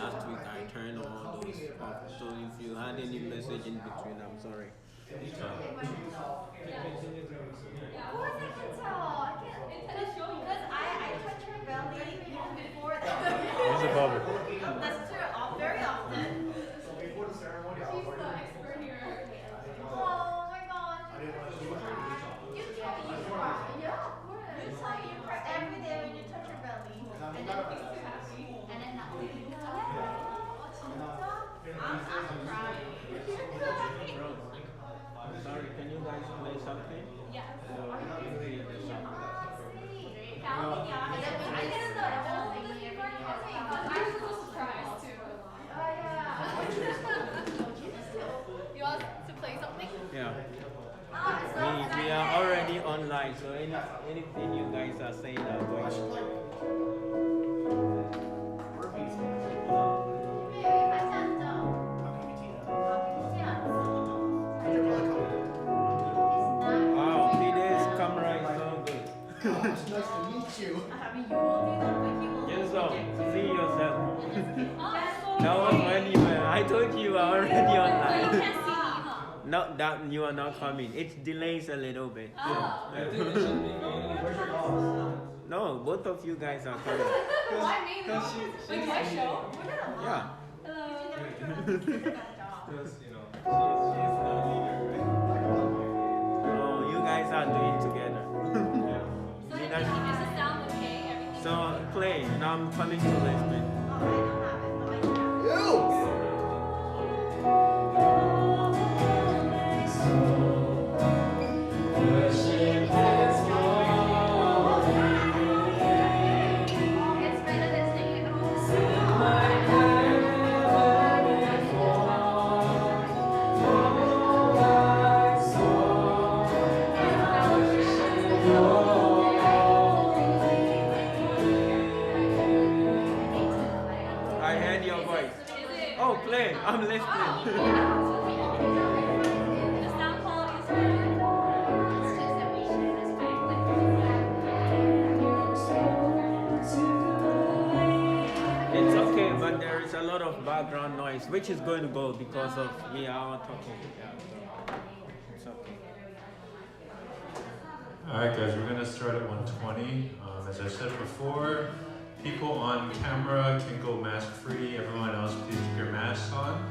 Last week I turned all those off. So if you had any message in between, I'm sorry. Of course I can tell. I can't because I touch her belly even before that. Use a bubble. That's true. Very often. Before the ceremony, I was She's the expert here. Oh my gosh. You tell me you cry. Yeah, of course. You tell me you cry every day when you touch her belly. And then things are happy. And then nothing. I'm crying. Sorry, can you guys play something? Yeah. So we can hear the sound. I'm so surprised too. Oh yeah. You want to play something? Yeah. So We are already online, so anything you guys are saying are going to Wow, today's camera is so good. It's nice to meet you. Yes, so see yourself. That was when you were, I told you are already online. No, that you are not coming. It delays a little bit. No, both of you guys are coming. Why me though? Like my show? Yeah. Because, you know, she's the leader, right? Oh, you guys are doing together. So is the sound okay? Everything? So play, and I'm coming to listen. I heard your voice. Oh, play. I'm listening. The sound quality is good. It's just that we should respect It's okay, but there is a lot of background noise, which is going to go because of our talking. Yeah, so it's okay. Alright guys, we're gonna start at 120. As I said before, people on camera can go mask free. Everyone else, please keep your masks on.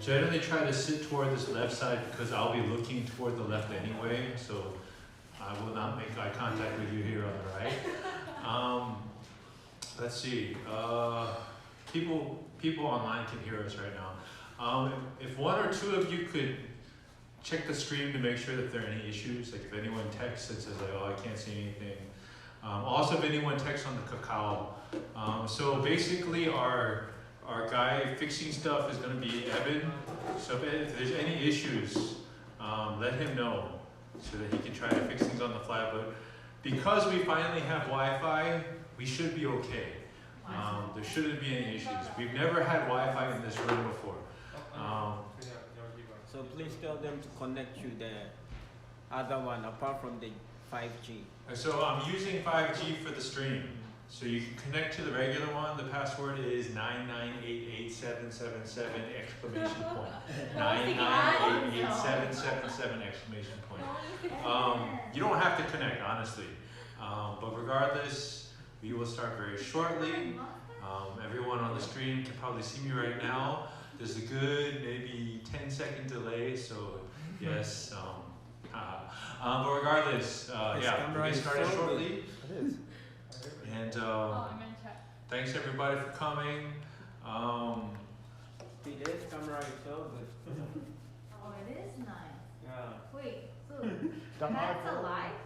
Generally try to sit toward this left side because I'll be looking toward the left anyway, so I will not make eye contact with you here on the right. Let's see. People online can hear us right now. If one or two of you could check the stream to make sure that there are any issues, like if anyone texts and says like, oh, I can't see anything. Also, if anyone texts on the Kakao. So basically, our guy fixing stuff is going to be Evan. So if there's any issues, let him know so that he can try to fix things on the fly. But because we finally have Wi-Fi, we should be okay. There shouldn't be any issues. We've never had Wi-Fi in this room before. So please tell them to connect to the other one apart from the 5G. So I'm using 5G for the stream. So you can connect to the regular one. The password is 9988777 exclamation point. 9988777 exclamation point. You don't have to connect, honestly. But regardless, we will start very shortly. Everyone on the stream can probably see me right now. There's a good maybe 10-second delay, so yes. But regardless, yeah, we'll get started shortly. And thanks everybody for coming. Today's camera is so good. Oh, it is nice. Yeah. Wait, so that's alive?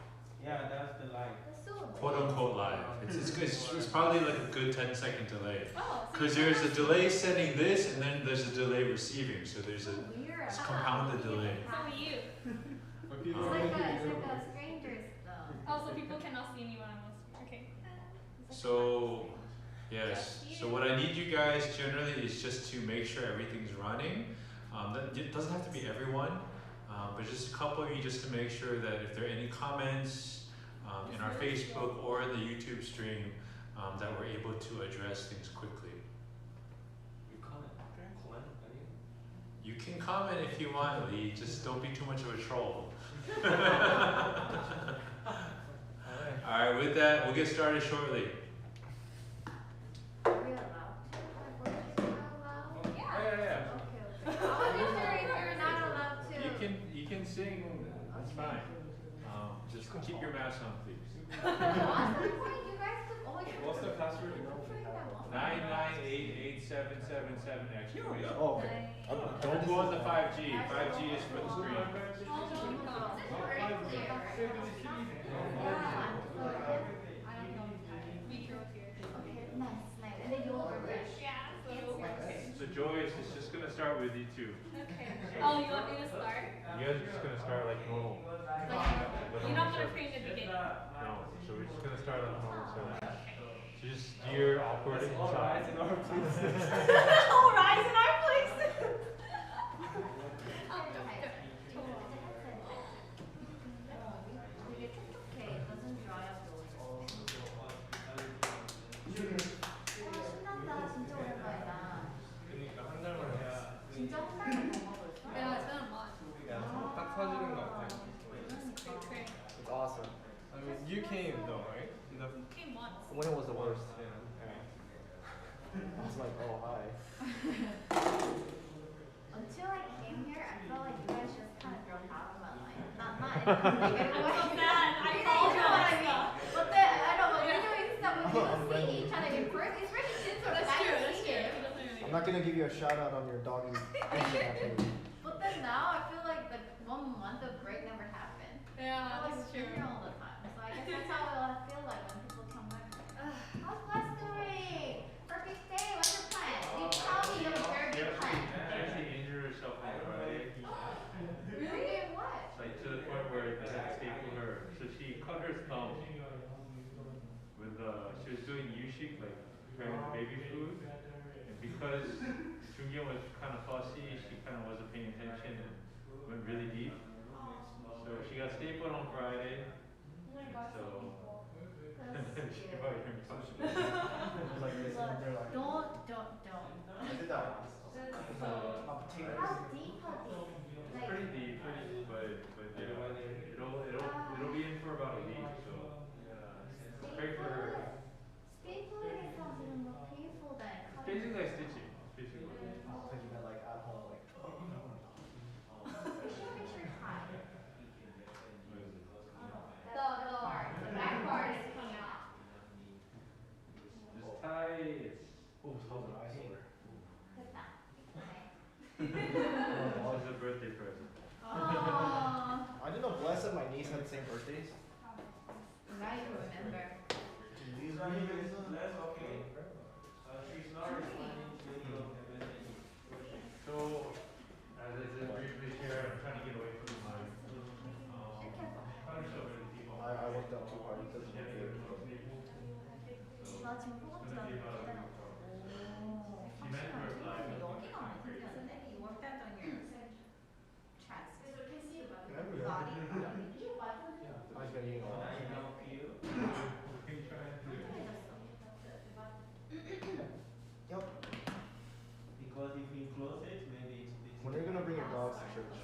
Yeah, that's the light. That's so Quote unquote live. It's probably like a good 10-second delay. Oh, Because there's a delay sending this and then there's a delay receiving. So there's a weird. it's compounded delay. How are you? Okay. It's like a stranger's though. Oh, so people cannot see me when I'm on screen. Okay. So, yes. So what I need you guys generally is just to make sure everything's running. It doesn't have to be everyone, but just a couple of you just to make sure that if there are any comments, in our Facebook or in the YouTube stream that we're able to address things quickly. You can comment if you want, Lee, just don't be too much of a troll. Alright, with that, we'll get started shortly. Are we allowed to? Like, what is allowed? Yeah. Okay, okay. I wasn't sure if you're not allowed to. You can sing, that's fine. Just keep your mask on, please. What's the point? You guys took all your. What's the password? 9988777 extra. Oh, okay. Don't go on the 5G. 5G is for the screen. Very clear. Okay, nice, nice. And then you'll refresh. So Joyce, it's just gonna start with you two. Okay. Oh, you want me to start? You guys are just gonna start like normal. You're not gonna pray in the beginning. No, so we're just gonna start like normal. So just do your awkward inside. Oh, rise in our place. 되게 촉촉해. It doesn't dry up the way. 신난다. 진짜 오랜만이다. 그러니까 한 달만 해야 진짜 한 달만 먹어봤어? Yeah, it's been a month. 딱 사주는 것 같아. Okay. It's awesome. I mean, you came though, right? Came once. When it was the worst. Yeah. I was like, oh, hi. Until I came here, I felt like you guys just kind of dropped out of my life. Not in a negative way. I'm so sad. I You told know you what I that mean? stuff. But then, I don't know, when you see each other in person, especially since we're That's back true. to That's see true. him. He doesn't really. I'm not gonna give you a shout out on your doggy after. But then now, I feel like the 1 month of break never happened. Yeah, I was that's true. here all the time. So I guess that's how I feel like when people come back. How's Bless doing? Perfect day. What's your plan? You tell me you have a very good plan. She injured herself on Friday. Really? What? Like to the point where they had to staple her. So she cut her thumb with she was doing U-shik, like preparing the baby food. And because Jungyeon was kind of fussy, she kind of wasn't paying attention and went really deep. So she got stapled on Friday. Oh my gosh, So That's she cute. probably heard me talk about it. Like this, and they're like, Don't. I did that once. How deep? How deep? It's Like, pretty deep, but yeah, it'll be in for about a week. So pray for her. stapling it sounds even more painful than It's cutting. basically like stitching. Basically. Because you meant like at home, like, Make sure it's high. What is it? The back part is coming off. Just tie it. oh, so the eyes over. 됐다. It's a birthday present. Oh, I didn't know Bless and my niece had the same birthdays. now you remember. So, as I said briefly here, I'm trying to get away from my trying to show many people. I worked out too hard because of the 나 지금 포근지가 되잖아. She meant for like 여기가 안 생겼는데? You worked out on your chest. Remember that? Body. I was gonna eat all. Yep. Because if you close it, maybe it's When are you gonna bring your dogs to church?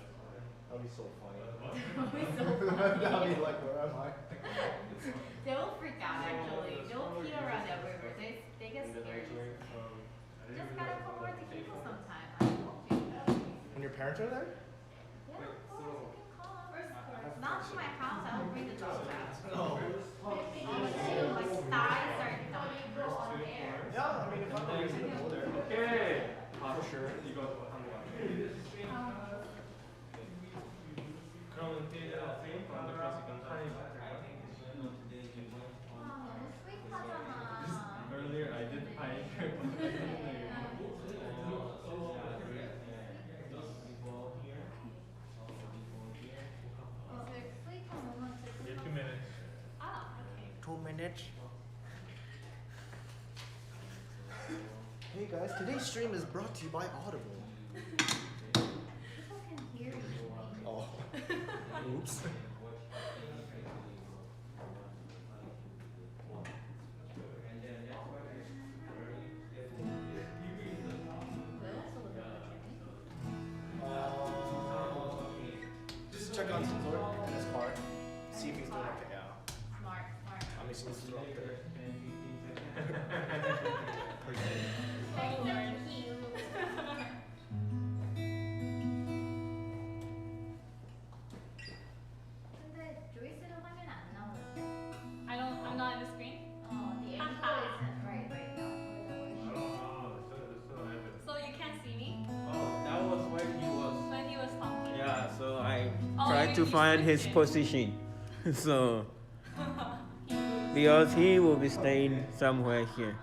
That'll be so funny. That'll That'll be like, where am I? They will freak out actually. They will pee around everywhere. They get scared. Just gotta come over to Kiko sometime. I told you. When your parents are there? Yeah, of course, you can come. Not to my house, I will bring the dog back. No. Until my thighs are dying on air. Yeah, I mean, if I'm reason to go there. Okay. For sure. 그러면 from the classic 아, 너무 스윗하잖아. Earlier I did Is there 스윗한 모먼트? Yeah, 2 minutes. Ah, okay. 2 minutes. Hey guys, today's stream is brought to you by Audible. People can hear you. Oh. Oops. noise disruptor. Oh, Lord. 근데 조이스는 화면 안 나오는데. I'm not in the screen. The angle isn't right now for the worship. So you can't see me Oh, that was where he was. when he was talking. Yeah, so I Oh, tried to you find his switched it. position. So, He moved. because he will be staying somewhere here.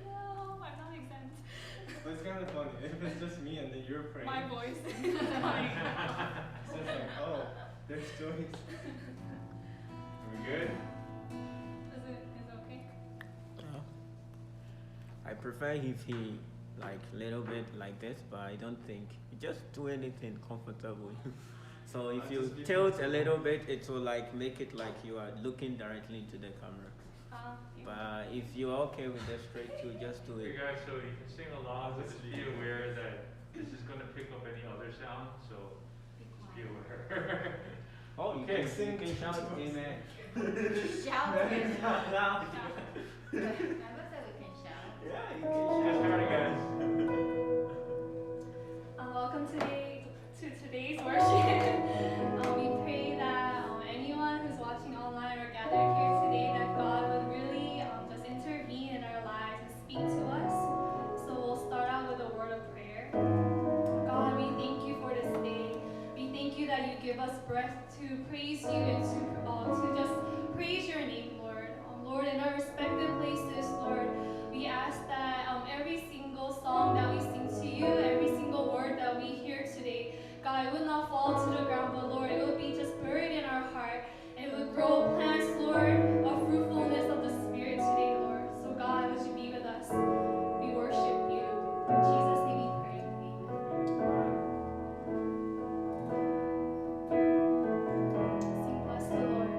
No, I'm not exempt. But it's kind of funny. If it's just me and then you're praying. My voice is coming. It's just like, oh, there's Joyce. Are we good? Is it okay? I prefer if he like little bit like this, but I don't think just do anything comfortable. So if you Just be tilt a little bit, it will like make it like you are looking directly into the camera. But if you're okay with the straight, you just do Hey it. guys, so you can sing along, but just be aware that this is going to pick up any other sound, so just be aware. Oh, you Okay. can sing, you can shout, amen. Shout. Now. Never said we can shout. Yeah, you Get started, guys. Welcome to today's worship. We pray that anyone who's watching online or gathered here today, that God would really just intervene in our lives and speak to us. So we'll start out with a word of prayer. God, we thank you for this day. We thank you that you give us breath to praise you and to just praise your name, Lord. Lord, in our respective places, Lord, we ask that every single song that we sing to you, every single word that we hear today, God, it would not fall to the ground, but Lord, it would be just buried in our heart, and it would grow plants, Lord, of fruitfulness of the Spirit today, Lord. So God, would you be with us? We worship you. In Jesus' name we pray. Amen. Sing, bless the Lord.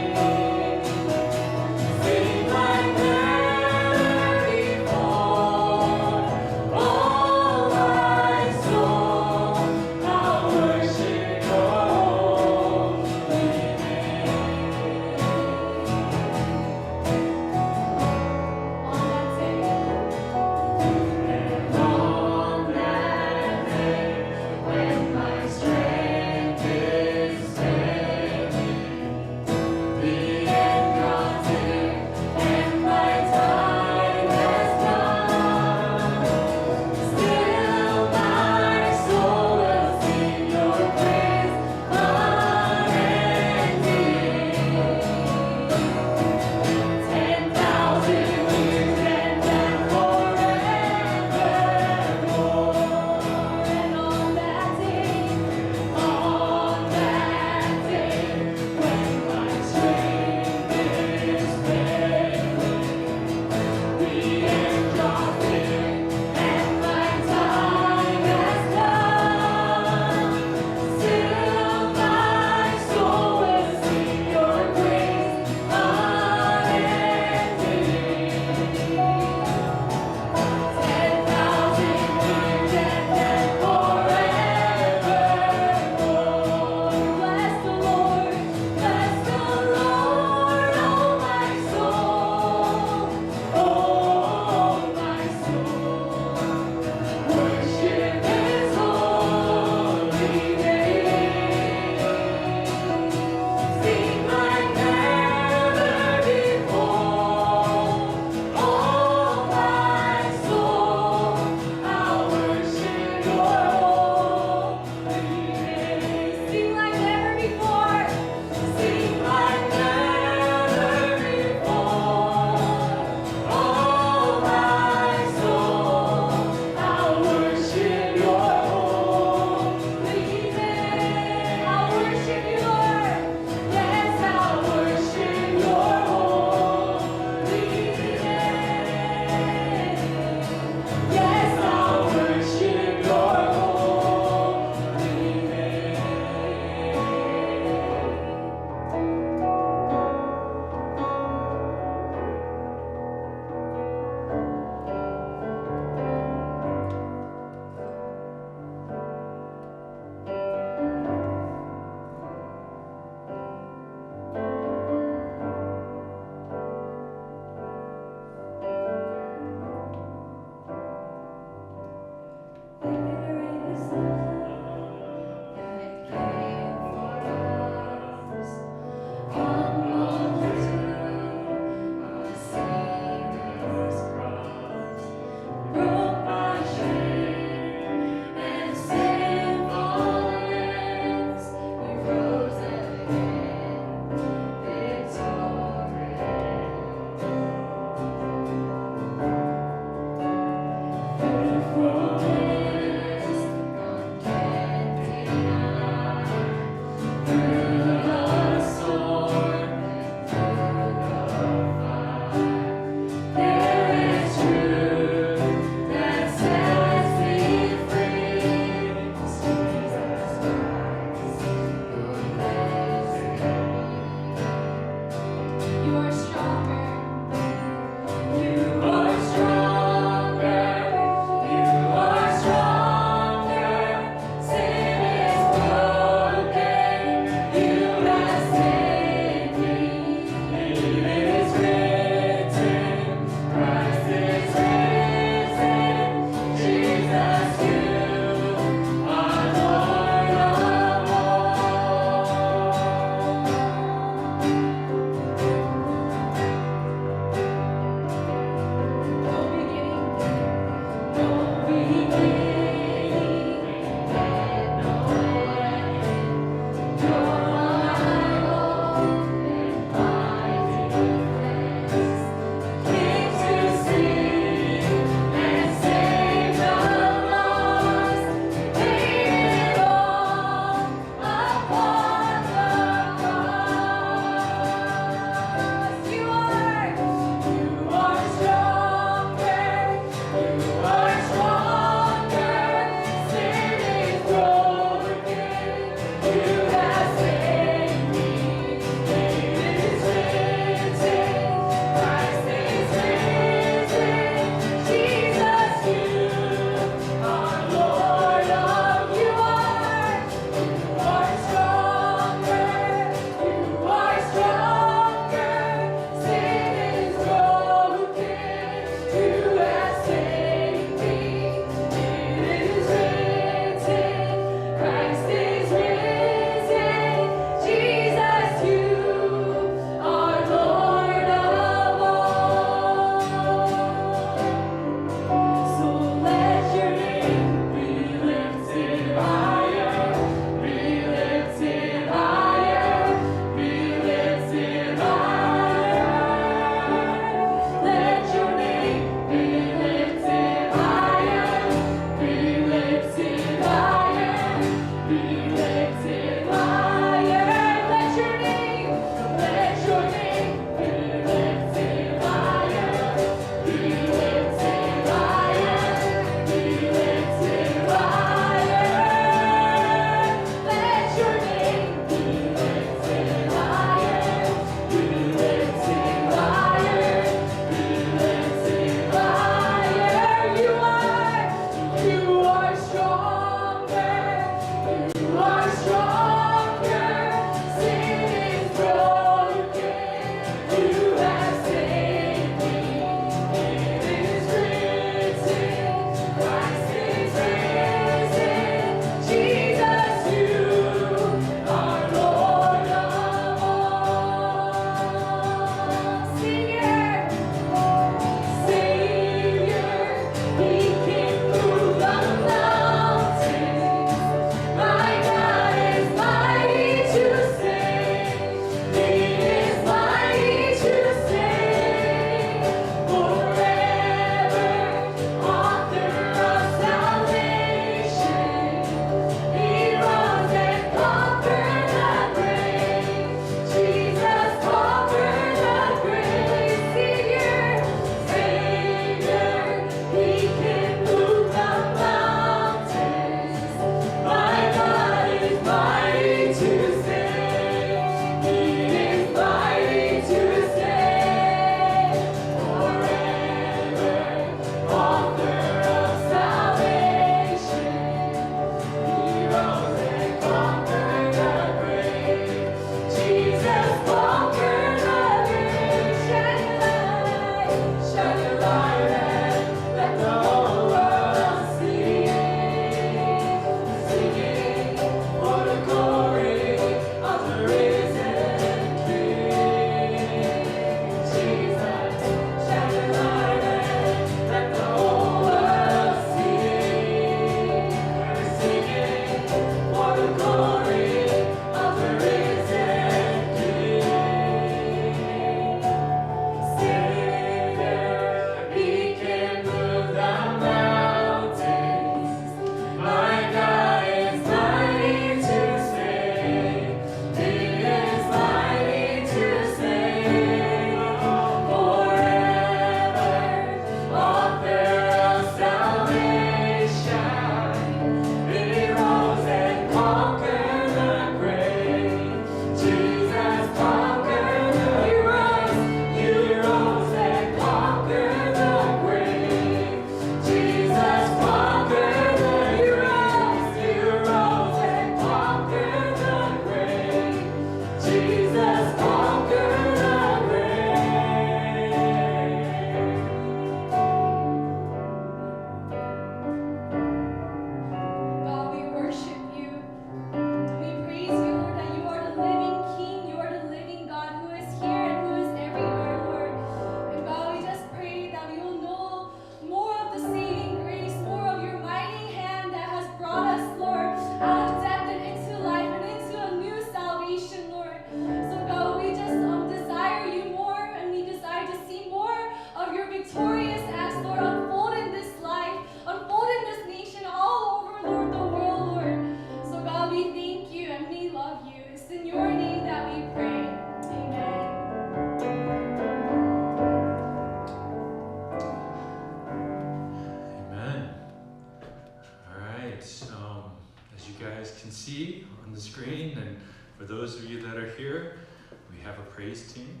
praise team.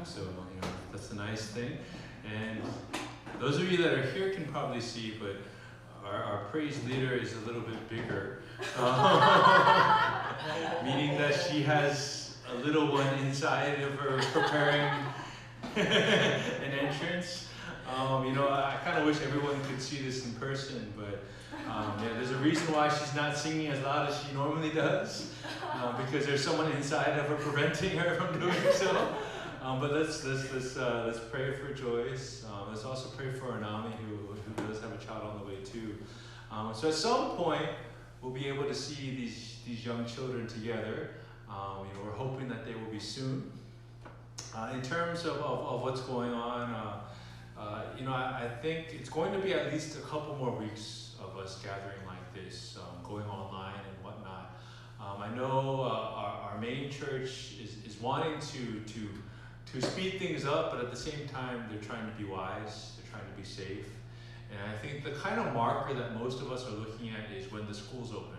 So that's a nice thing. And those of you that are here can probably see, but our praise leader is a little bit bigger, meaning that she has a little one inside of her preparing an entrance. I kind of wish everyone could see this in person, but there's a reason why she's not singing as loud as she normally does, because there's someone inside of her preventing her from doing so. But let's pray for Joyce. Let's also pray for Anami, who does have a child on the way too. So at some point, we'll be able to see these young children together. We're hoping that they will be soon. In terms of what's going on, I think it's going to be at least a couple more weeks of us gathering like this, going online and whatnot. I know our main church is wanting to speed things up, but at the same time, they're trying to be wise, they're trying to be safe. And I think the kind of marker that most of us are looking at is when the schools open.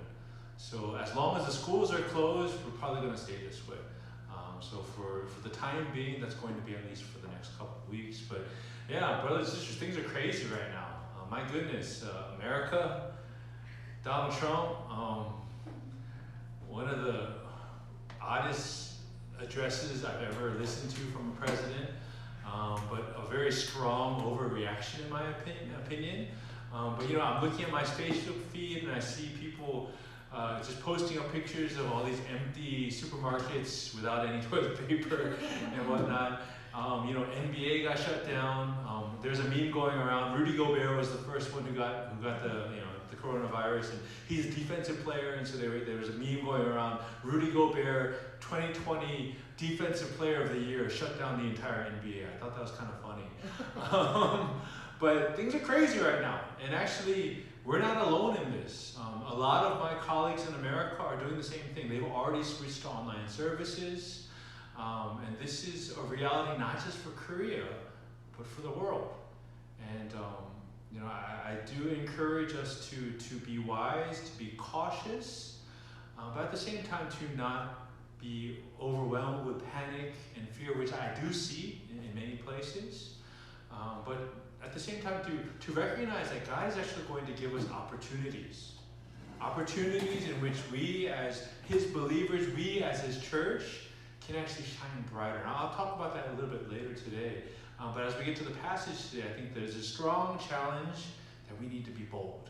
So as long as the schools are closed, we're probably going to stay this way. So for the time being, that's going to be at least for the next couple of weeks. But yeah, brothers and sisters, things are crazy right now. My goodness, America, Donald Trump, one of the oddest addresses I've ever listened to from a president, but a very strong overreaction in my opinion. But I'm looking at my Facebook feed and I see people just posting up pictures of all these empty supermarkets without any toilet paper and whatnot. NBA got shut down. There's a meme going around. Rudy Gobert was the first one who got the coronavirus, and he's a defensive player, and so there was a meme going around. Rudy Gobert, 2020 Defensive Player of the Year, shut down the entire NBA. I thought that was kind of funny. But things are crazy right now, and actually, we're not alone in this. A lot of my colleagues in America are doing the same thing. They've already switched to online services, and this is a reality not just for Korea, but for the world. And I do encourage us to be wise, to be cautious, but at the same time to not be overwhelmed with panic and fear, which I do see in many places. But at the same time to recognize that God is actually going to give us opportunities in which we as His believers, we as His church, can actually shine brighter. And I'll talk about that a little bit later today. But as we get to the passage today, I think there's a strong challenge that we need to be bold.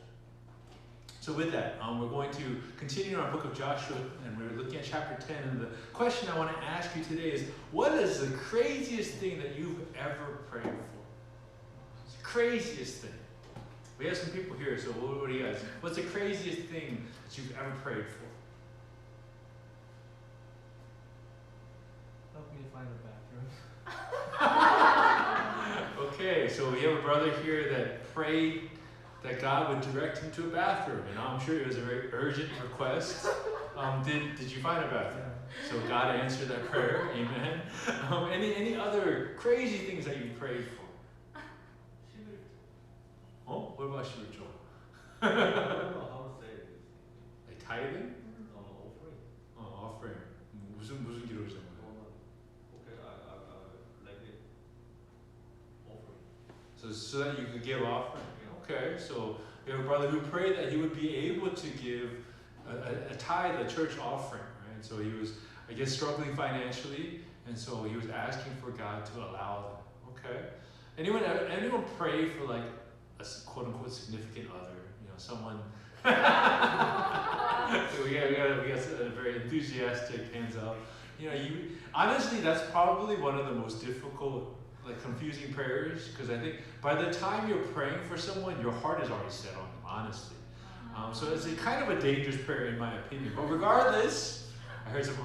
So with that, we're going to continue our book of Joshua, and we're looking at chapter 10. And the question I want to ask you today is, what is the craziest thing that you've ever prayed for? It's the craziest thing. We have some people here, so what do you guys? What's the craziest thing that you've ever prayed for? Help me find a bathroom. Okay, so we have a brother here that prayed that God would direct him to a bathroom, and I'm sure it was a very urgent request. Did you find a bathroom? Yeah. So God answered that prayer. Amen. Any other crazy things that you prayed for? Oh, what about spiritual? I don't know how to say it. Like tithing? Offering. Oh, offering. 무슨 기도죠? Okay, I like it. Offering. So that you could give offering. Okay, so we have a brother who prayed that he would be able to give a tithe, a church offering, right? So he was, I guess, struggling financially, and so he was asking for God to allow them. Okay, anyone pray for like a quote unquote significant other? Someone. So we got a very enthusiastic hands up. Honestly, that's probably one of the most difficult, like confusing prayers, because I think by the time you're praying for someone, your heart is already set on them, honestly. So it's a kind of a dangerous prayer in my opinion. But regardless, I heard some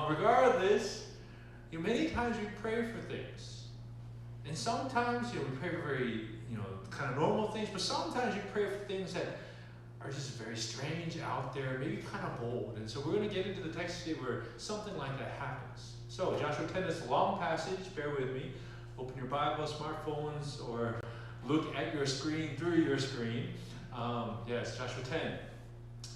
regardless, many times we pray for things. And sometimes, we pray for very, kind of normal things, but sometimes you pray for things that are just very strange out there, maybe kind of bold. And so we're going to get into the text today where something like that happens. So Joshua 10 is a long passage, bear with me. Open your Bible, smartphones, or look at your screen through your screen. Yes, Joshua 10.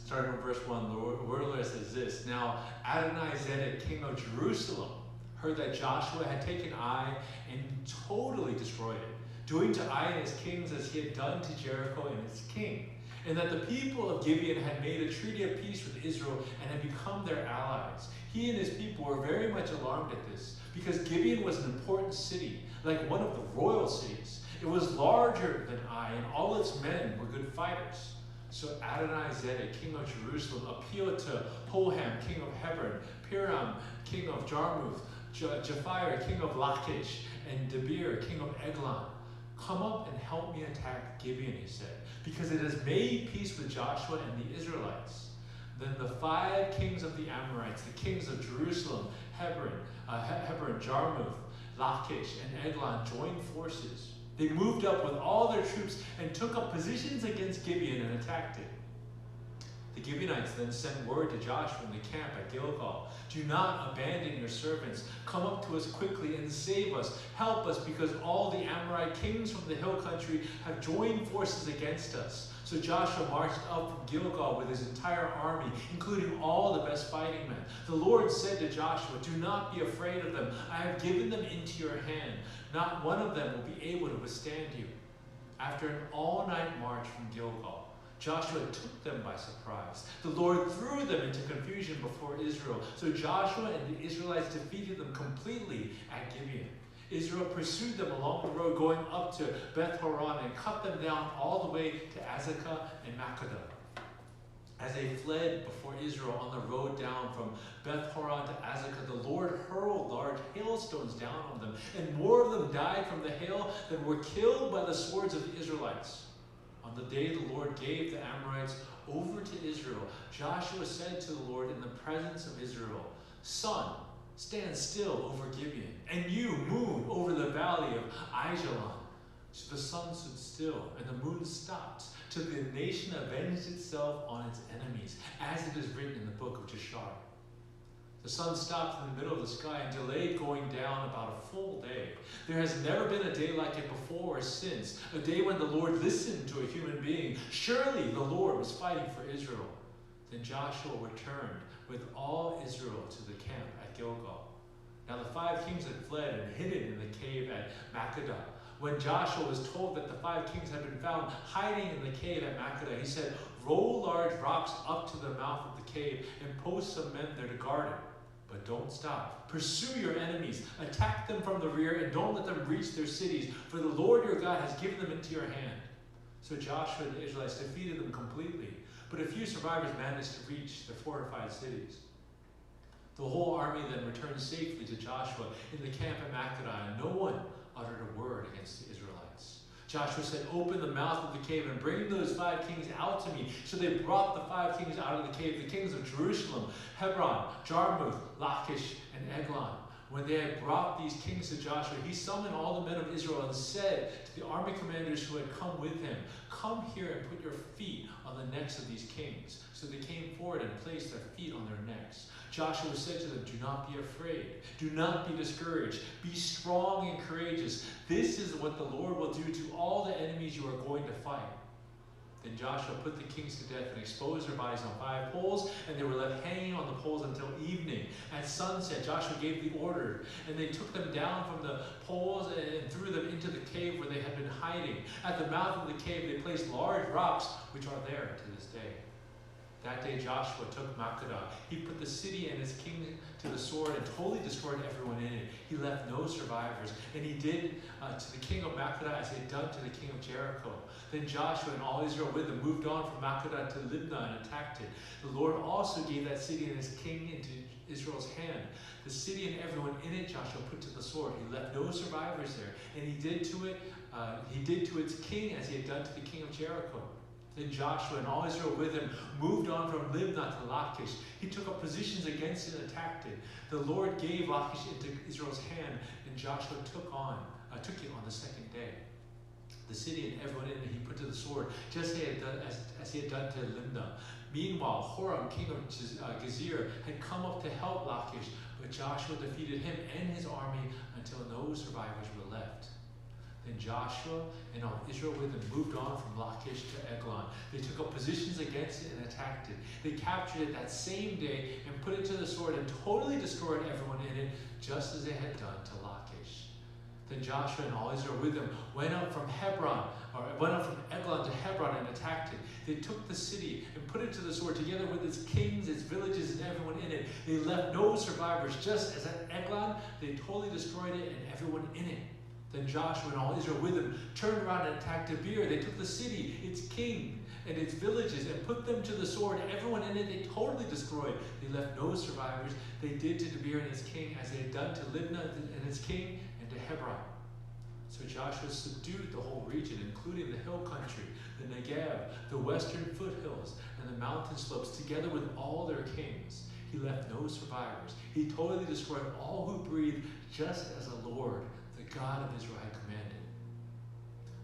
starting from verse 1, the word of the Lord says this: Now Adonai-Zedek, king of Jerusalem, heard that Joshua had taken Ai and totally destroyed it, doing to Ai and his kings as he had done to Jericho and its king, and that the people of Gibeon had made a treaty of peace with Israel and had become their allies. He and his people were very much alarmed at this, because Gibeon was an important city, like one of the royal cities. It was larger than Ai, and all its men were good fighters. So Adonai-Zedek, king of Jerusalem, appealed to Hoham, king of Hebron, Piram, king of Jarmuth, Japhia, king of Lachish, and Debir, king of Eglon. Come up and help me attack Gibeon, he said, because it has made peace with Joshua and the Israelites. Then the 5 kings of the Amorites, the kings of Jerusalem, Hebron, Jarmuth, Lachish, and Eglon, joined forces. They moved up with all their troops and took up positions against Gibeon and attacked it. The Gibeonites then sent word to Joshua in the camp at Gilgal: Do not abandon your servants. Come up to us quickly and save us. Help us, because all the Amorite kings from the hill country have joined forces against us. So Joshua marched up from Gilgal with his entire army, including all the best fighting men. The Lord said to Joshua, Do not be afraid of them. I have given them into your hand. Not one of them will be able to withstand you. After an all-night march from Gilgal, Joshua took them by surprise. The Lord threw them into confusion before Israel. So Joshua and the Israelites defeated them completely at Gibeon. Israel pursued them along the road going up to Beth Horon and cut them down all the way to Azekah and Makkedah. As they fled before Israel on the road down from Beth Horon to Azekah, the Lord hurled large hailstones down on them, and more of them died from the hail than were killed by the swords of the Israelites. On the day the Lord gave the Amorites over to Israel, Joshua said to the Lord in the presence of Israel, Sun, stand still over Gibeon, and you, moon, over the valley of Aijalon. So the sun stood still, and the moon stopped, till the nation avenged itself on its enemies, as it is written in the book of Jashar. The sun stopped in the middle of the sky and delayed going down about a full day. There has never been a day like it before or since, a day when the Lord listened to a human being. Surely the Lord was fighting for Israel. Then Joshua returned with all Israel to the camp at Gilgal. Now the 5 kings had fled and hidden in the cave at Makkedah. When Joshua was told that the 5 kings had been found hiding in the cave at Makkedah, he said, Roll large rocks up to the mouth of the cave and post some men there to guard it. But don't stop. Pursue your enemies. Attack them from the rear and don't let them reach their cities, for the Lord your God has given them into your hand. So Joshua and the Israelites defeated them completely, but a few survivors managed to reach the fortified cities. The whole army then returned safely to Joshua in the camp at Makkedah, and no one uttered a word against the Israelites. Joshua said, Open the mouth of the cave and bring those 5 kings out to me. So they brought the 5 kings out of the cave, the kings of Jerusalem, Hebron, Jarmuth, Lachish, and Eglon. When they had brought these kings to Joshua, he summoned all the men of Israel and said to the army commanders who had come with him, Come here and put your feet on the necks of these kings. So they came forward and placed their feet on their necks. Joshua said to them, Do not be afraid. Do not be discouraged. Be strong and courageous. This is what the Lord will do to all the enemies you are going to fight. Then Joshua put the kings to death and exposed their bodies on 5 poles, and they were left hanging on the poles until evening. At sunset, Joshua gave the order, and they took them down from the poles and threw them into the cave where they had been hiding. At the mouth of the cave, they placed large rocks, which are there to this day. That day Joshua took Makkedah. He put the city and its king to the sword and totally destroyed everyone in it. He left no survivors. And he did to the king of Makkedah as he had done to the king of Jericho. Then Joshua and all Israel with him moved on from Makkedah to Libnah and attacked it. The Lord also gave that city and its king into Israel's hand. The city and everyone in it Joshua put to the sword. He left no survivors there. And he did to its king as he had done to the king of Jericho. Then Joshua and all Israel with him moved on from Libnah to Lachish. He took up positions against it and attacked it. The Lord gave Lachish into Israel's hand, and Joshua took it on the second day. The city and everyone in it he put to the sword, just as he had done to Libnah. Meanwhile, Horam, king of Gezer, had come up to help Lachish, but Joshua defeated him and his army until no survivors were left. Then Joshua and all Israel with him moved on from Lachish to Eglon. They took up positions against it and attacked it. They captured it that same day and put it to the sword and totally destroyed everyone in it, just as they had done to Lachish. Then Joshua and all Israel with him went up from Eglon to Hebron and attacked it. They took the city and put it to the sword, together with its kings, its villages, and everyone in it. They left no survivors, just as at Eglon they totally destroyed it and everyone in it. Then Joshua and all Israel with him turned around and attacked Debir. They took the city, its king, and its villages, and put them to the sword. Everyone in it they totally destroyed. They left no survivors. They did to Debir and its king as they had done to Libnah and its king, and to Hebron. So Joshua subdued the whole region, including the hill country, the Negev, the western foothills, and the mountain slopes, together with all their kings. He left no survivors. He totally destroyed all who breathed, just as the Lord, the God of Israel, had commanded.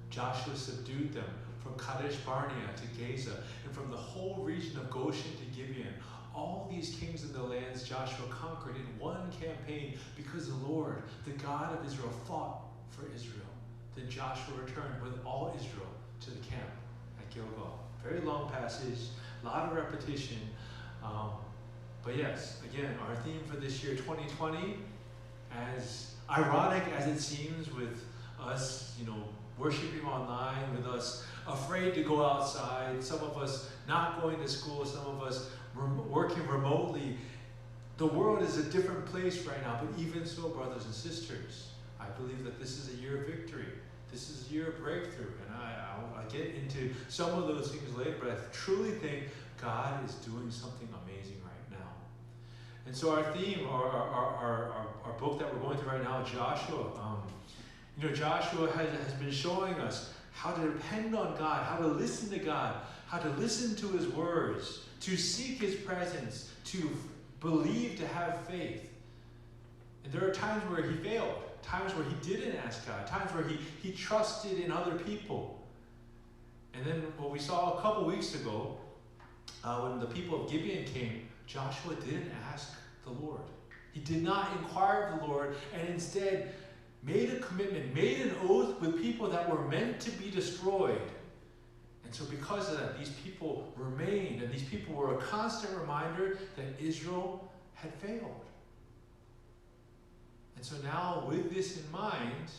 Joshua subdued them from Kadesh Barnea to Gaza, and from the whole region of Goshen to Gibeon. All these kings in the lands Joshua conquered in one campaign, because the Lord, the God of Israel, fought for Israel. Then Joshua returned with all Israel to the camp at Gilgal. Very long passage, a lot of repetition. But yes, again, our theme for this year, 2020, as ironic as it seems with us, worshiping online, with us afraid to go outside, some of us not going to school, some of us working remotely. The world is a different place right now, but even so, brothers and sisters, I believe that this is a year of victory. This is a year of breakthrough, and I'll get into some of those things later, but I truly think God is doing something amazing right now. And so our theme, our book that we're going through right now, Joshua, Joshua has been showing us how to depend on God, how to listen to God, how to listen to his words, to seek his presence, to believe, to have faith. And there are times where he failed, times where he didn't ask God, times where he trusted in other people. And then what we saw a couple weeks ago, when the people of Gibeon came, Joshua didn't ask the Lord. He did not inquire of the Lord, and instead made a commitment, made an oath with people that were meant to be destroyed. And so because of that, these people remained, and these people were a constant reminder that Israel had failed. And so now, with this in mind,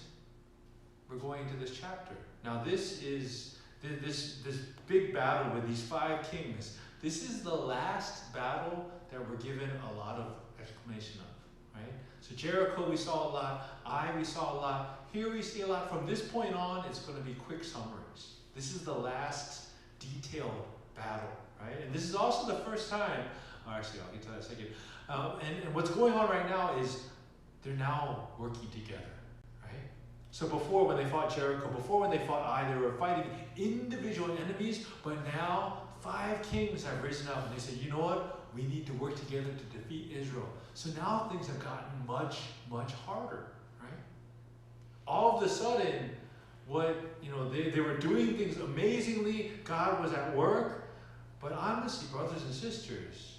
we're going into this chapter. Now this is this big battle with these 5 kings. This is the last battle that we're given a lot of explanation of, right? So Jericho we saw a lot, we saw a lot. Here we see a lot. From this point on, it's going to be quick summaries. This is the last detailed battle, right? And this is also the first time, actually I'll get to that in a second. And what's going on right now is they're now working together, right? So before, when they fought Jericho, before when they fought Ai, they were fighting individual enemies, but now 5 kings have risen up and they say, you know what? We need to work together to defeat Israel. So now things have gotten much, much harder, right? All of a sudden, they were doing things amazingly. God was at work. But honestly, brothers and sisters,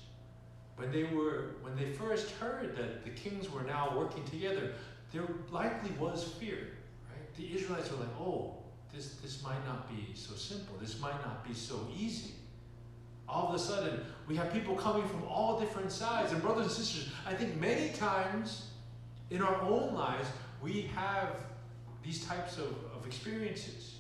when they first heard that the kings were now working together, there likely was fear, right? The Israelites were like, oh, this might not be so simple. This might not be so easy. All of a sudden, we have people coming from all different sides. And brothers and sisters, I think many times in our own lives, we have these types of experiences.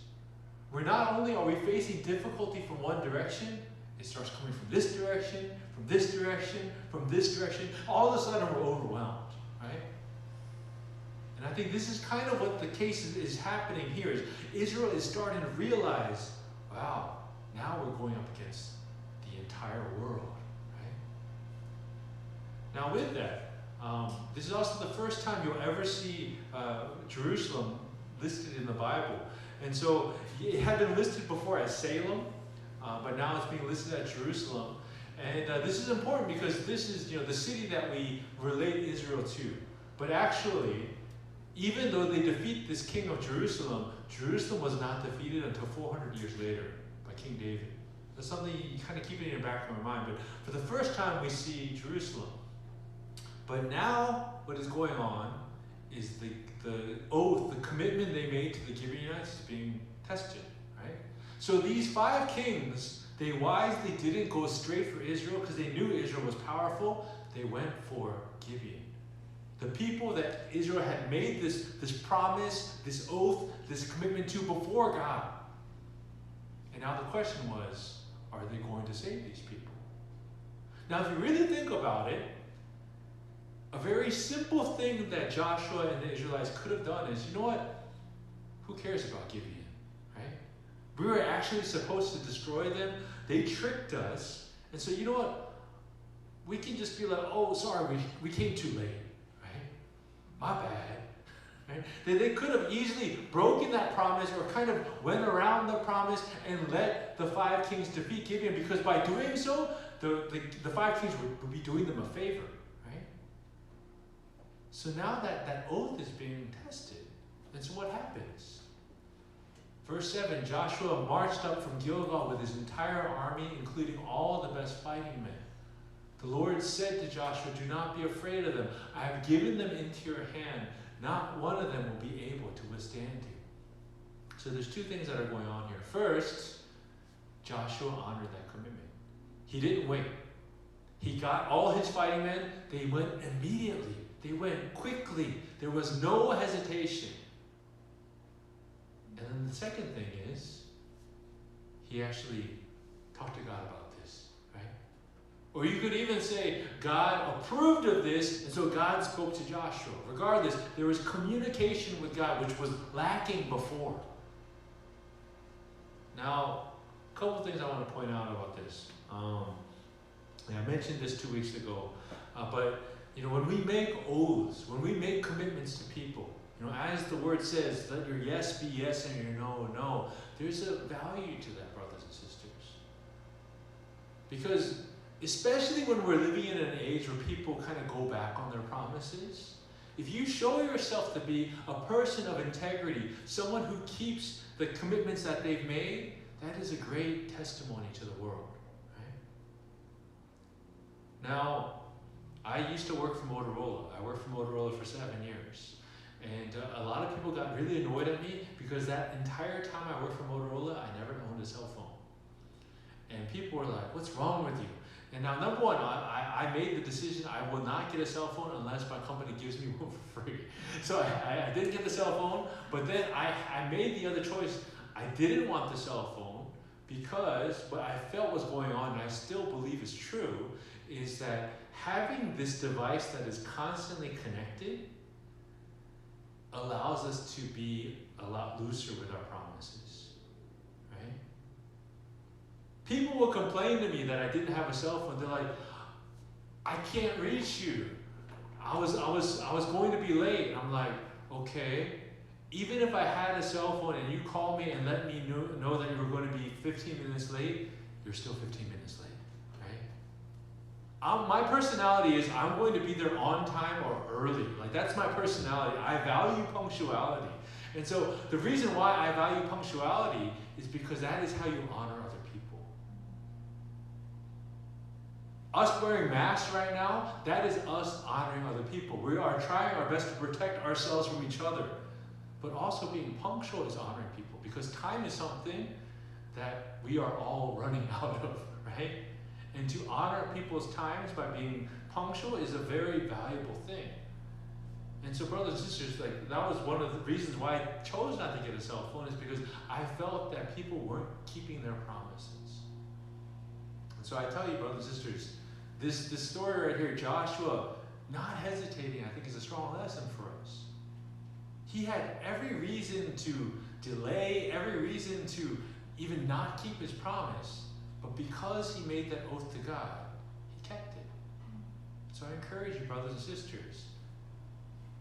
Where not only are we facing difficulty from one direction, it starts coming from this direction, from this direction, from this direction. All of a sudden, we're overwhelmed, right? And I think this is kind of what the case is happening here. Is Israel is starting to realize, wow, now we're going up against the entire world, right? Now with that, this is also the first time you'll ever see Jerusalem listed in the Bible. And so it had been listed before as Salem, but now it's being listed as Jerusalem. And this is important because this is the city that we relate Israel to. But actually, even though they defeat this king of Jerusalem, Jerusalem was not defeated until 400 years later by King David. That's something you kind of keep it in your back of your mind. But for the first time, we see Jerusalem. But now, what is going on is the oath, the commitment they made to the Gibeonites is being tested, right? So these 5 kings, they wisely didn't go straight for Israel because they knew Israel was powerful. They went for Gibeon. The people that Israel had made this promise, this oath, this commitment to before God. And now the question was, are they going to save these people? Now, if you really think about it, a very simple thing that Joshua and the Israelites could have done is, you know what? Who cares about Gibeon, right? We were actually supposed to destroy them. They tricked us. And so, you know what? We can just be like, oh, sorry, we came too late, right? My bad. Right? They could have easily broken that promise or kind of went around the promise and let the 5 kings defeat Gibeon, because by doing so, the 5 kings would be doing them a favor. Right? So now that oath is being tested. And so what happens? Verse 7, Joshua marched up from Gilgal with his entire army, including all the best fighting men. The Lord said to Joshua, do not be afraid of them. I have given them into your hand. Not one of them will be able to withstand you. So there's 2 things that are going on here. First, Joshua honored that commitment. He didn't wait. He got all his fighting men. They went immediately. They went quickly. There was no hesitation. And then the second thing is, he actually talked to God about this, right? Or you could even say, God approved of this, and so God spoke to Joshua. Regardless, there was communication with God, which was lacking before. Now, a couple things I want to point out about this. I mentioned this 2 weeks ago, but when we make oaths, when we make commitments to people, as the word says, let your yes be yes and your no, no. There's a value to that, brothers and sisters. Because especially when we're living in an age where people kind of go back on their promises, if you show yourself to be a person of integrity, someone who keeps the commitments that they've made, that is a great testimony to the world. Right? Now, I used to work for Motorola. I worked for Motorola for 7 years. And a lot of people got really annoyed at me because that entire time I worked for Motorola, I never owned a cell phone. And people were like, what's wrong with you? And now, number one, I made the decision I will not get a cell phone unless my company gives me one for free. So I didn't get the cell phone, but then I made the other choice. I didn't want the cell phone because what I felt was going on, and I still believe is true, is that having this device that is constantly connected allows us to be a lot looser with our promises, right? People will complain to me that I didn't have a cell phone. They're like, I can't reach you. I was going to be late. I'm like, okay. Even if I had a cell phone and you called me and let me know that you were going to be 15 minutes late, you're still 15 minutes late. My personality is I'm going to be there on time or early. Like, that's my personality. I value punctuality. And so the reason why I value punctuality is because that is how you honor other people. Us wearing masks right now, that is us honoring other people. We are trying our best to protect ourselves from each other. But also being punctual is honoring people, because time is something that we are all running out of, right? And to honor people's times by being punctual is a very valuable thing. And so, brothers and sisters, like, that was one of the reasons why I chose not to get a cell phone, is because I felt that people weren't keeping their promises. And so I tell you, brothers and sisters, this story right here, Joshua not hesitating, I think, is a strong lesson for us. He had every reason to delay, every reason to even not keep his promise. But because he made that oath to God, he kept it. So I encourage you, brothers and sisters,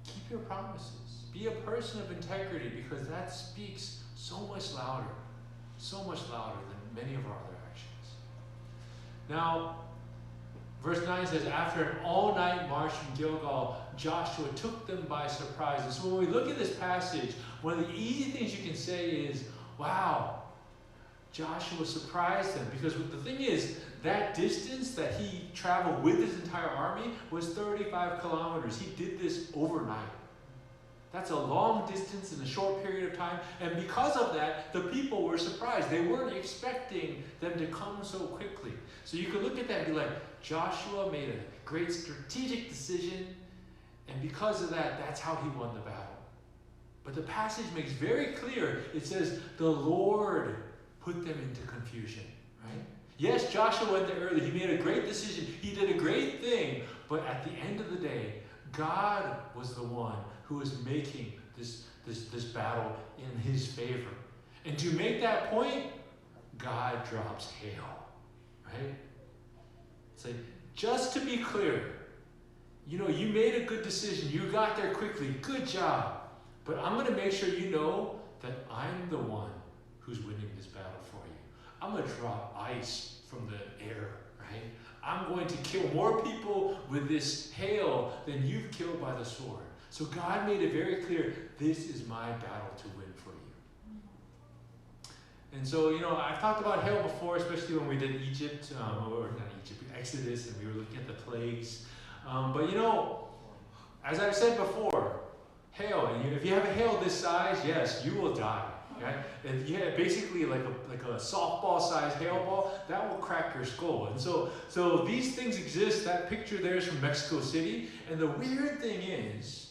keep your promises. Be a person of integrity, because that speaks so much louder than many of our other actions. Now, verse 9 says, after an all-night march from Gilgal, Joshua took them by surprise. And so when we look at this passage, one of the easy things you can say is, wow, Joshua surprised them. Because the thing is, that distance that he traveled with his entire army was 35 kilometers. He did this overnight. That's a long distance in a short period of time. And because of that, the people were surprised. They weren't expecting them to come so quickly. So you could look at that and be like, Joshua made a great strategic decision, and because of that, that's how he won the battle. But the passage makes very clear, it says, the Lord put them into confusion, right? Yes, Joshua went there early. He made a great decision. He did a great thing. But at the end of the day, God was the one who was making this battle in his favor. And to make that point, God drops hail, right? It's like, just to be clear, you know, you made a good decision. You got there quickly. Good job. But I'm going to make sure you know that I'm the one who's winning this battle for you. I'm going to drop ice from the air, right? I'm going to kill more people with this hail than you've killed by the sword. So God made it very clear, this is my battle to win for you. And so, you know, I've talked about hail before, especially when we did Egypt, or not Egypt, Exodus, and we were looking at the plagues. But you know, as I've said before, hail, and if you have a hail this size, yes, you will die. Right? And yeah, basically like a softball-sized hail ball, that will crack your skull. And so these things exist. That picture there is from Mexico City. And the weird thing is,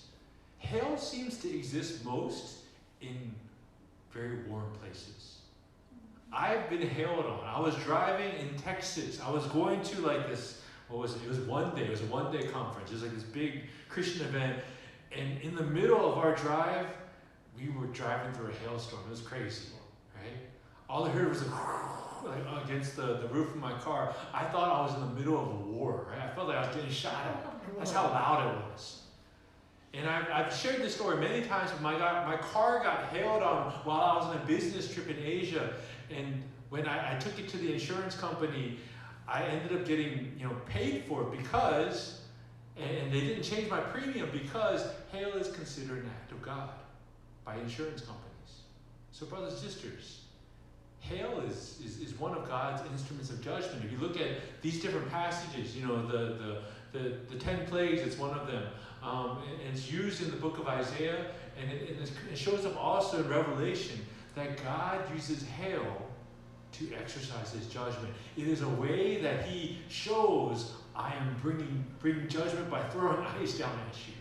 hail seems to exist most in very warm places. I've been hailed on. I was driving in Texas. I was going to like this, what was it? It was one day. It was a one-day conference. It was like this big Christian event. And in the middle of our drive, we were driving through a hailstorm. It was crazy, right? All I heard was like against the roof of my car. I thought I was in the middle of a war, right? I felt like I was getting shot at. That's how loud it was. And I've shared this story many times. My car got hailed on while I was on a business trip in Asia. And when I took it to the insurance company, I ended up getting paid for it because, and they didn't change my premium because hail is considered an act of God by insurance companies. So brothers and sisters, hail is one of God's instruments of judgment. If you look at these different passages, the 10 plagues, it's one of them. And it's used in the book of Isaiah, and it shows up also in Revelation that God uses hail to exercise his judgment. It is a way that he shows, I am bringing judgment by throwing ice down at you.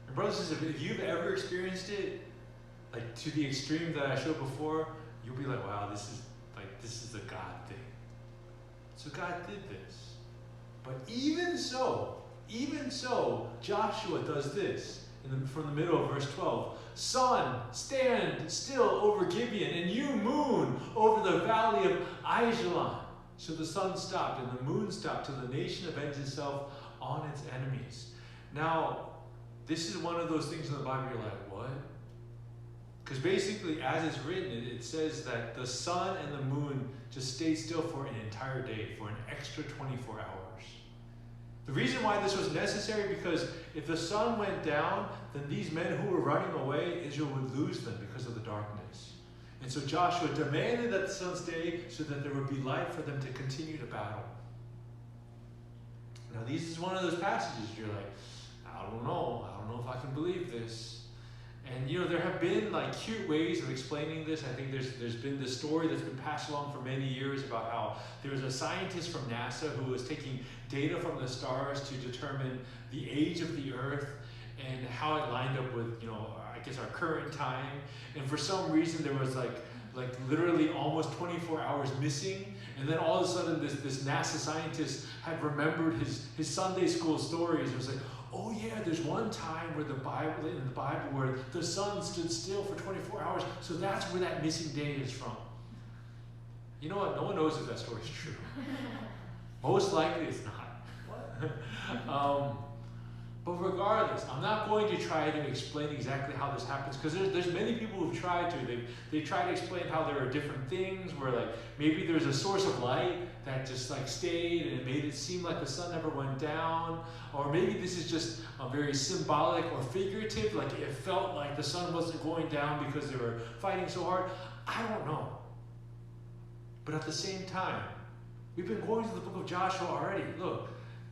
And brothers and sisters, if you've ever experienced it, like to the extreme that I showed before, you'll be like, wow, this is a God thing. So God did this. But even so, Joshua does this from the middle of verse 12. Sun, stand still over Gibeon, and you, moon, over the valley of Ajalon. So the sun stopped and the moon stopped till the nation avenged itself on its enemies. Now, this is one of those things in the Bible you're like, what? Because basically, as it's written, it says that the sun and the moon just stayed still for an entire day, for an extra 24 hours. The reason why this was necessary, because if the sun went down, then these men who were running away, Israel would lose them because of the darkness. And so Joshua demanded that the sun stay so that there would be light for them to continue to battle. Now, this is one of those passages you're like, I don't know if I can believe this. And there have been like cute ways of explaining this. I think there's been this story that's been passed along for many years about how there was a scientist from NASA who was taking data from the stars to determine the age of the Earth and how it lined up with, I guess our current time. And for some reason there was like literally almost 24 hours missing. And then all of a sudden this NASA scientist had remembered his Sunday school stories. It was like, oh yeah, there's one time where in the Bible where the sun stood still for 24 hours. So that's where that missing day is from. You know what? No one knows if that story is true. Most likely it's not. But regardless, I'm not going to try to explain exactly how this happens, because there's many people who've tried to. They try to explain how there are different things where like maybe there's a source of light that just like stayed and it made it seem like the sun never went down, or maybe this is just very symbolic or figurative, like it felt like the sun wasn't going down because they were fighting so hard. I don't know. But at the same time, we've been going to the book of Joshua already. Look,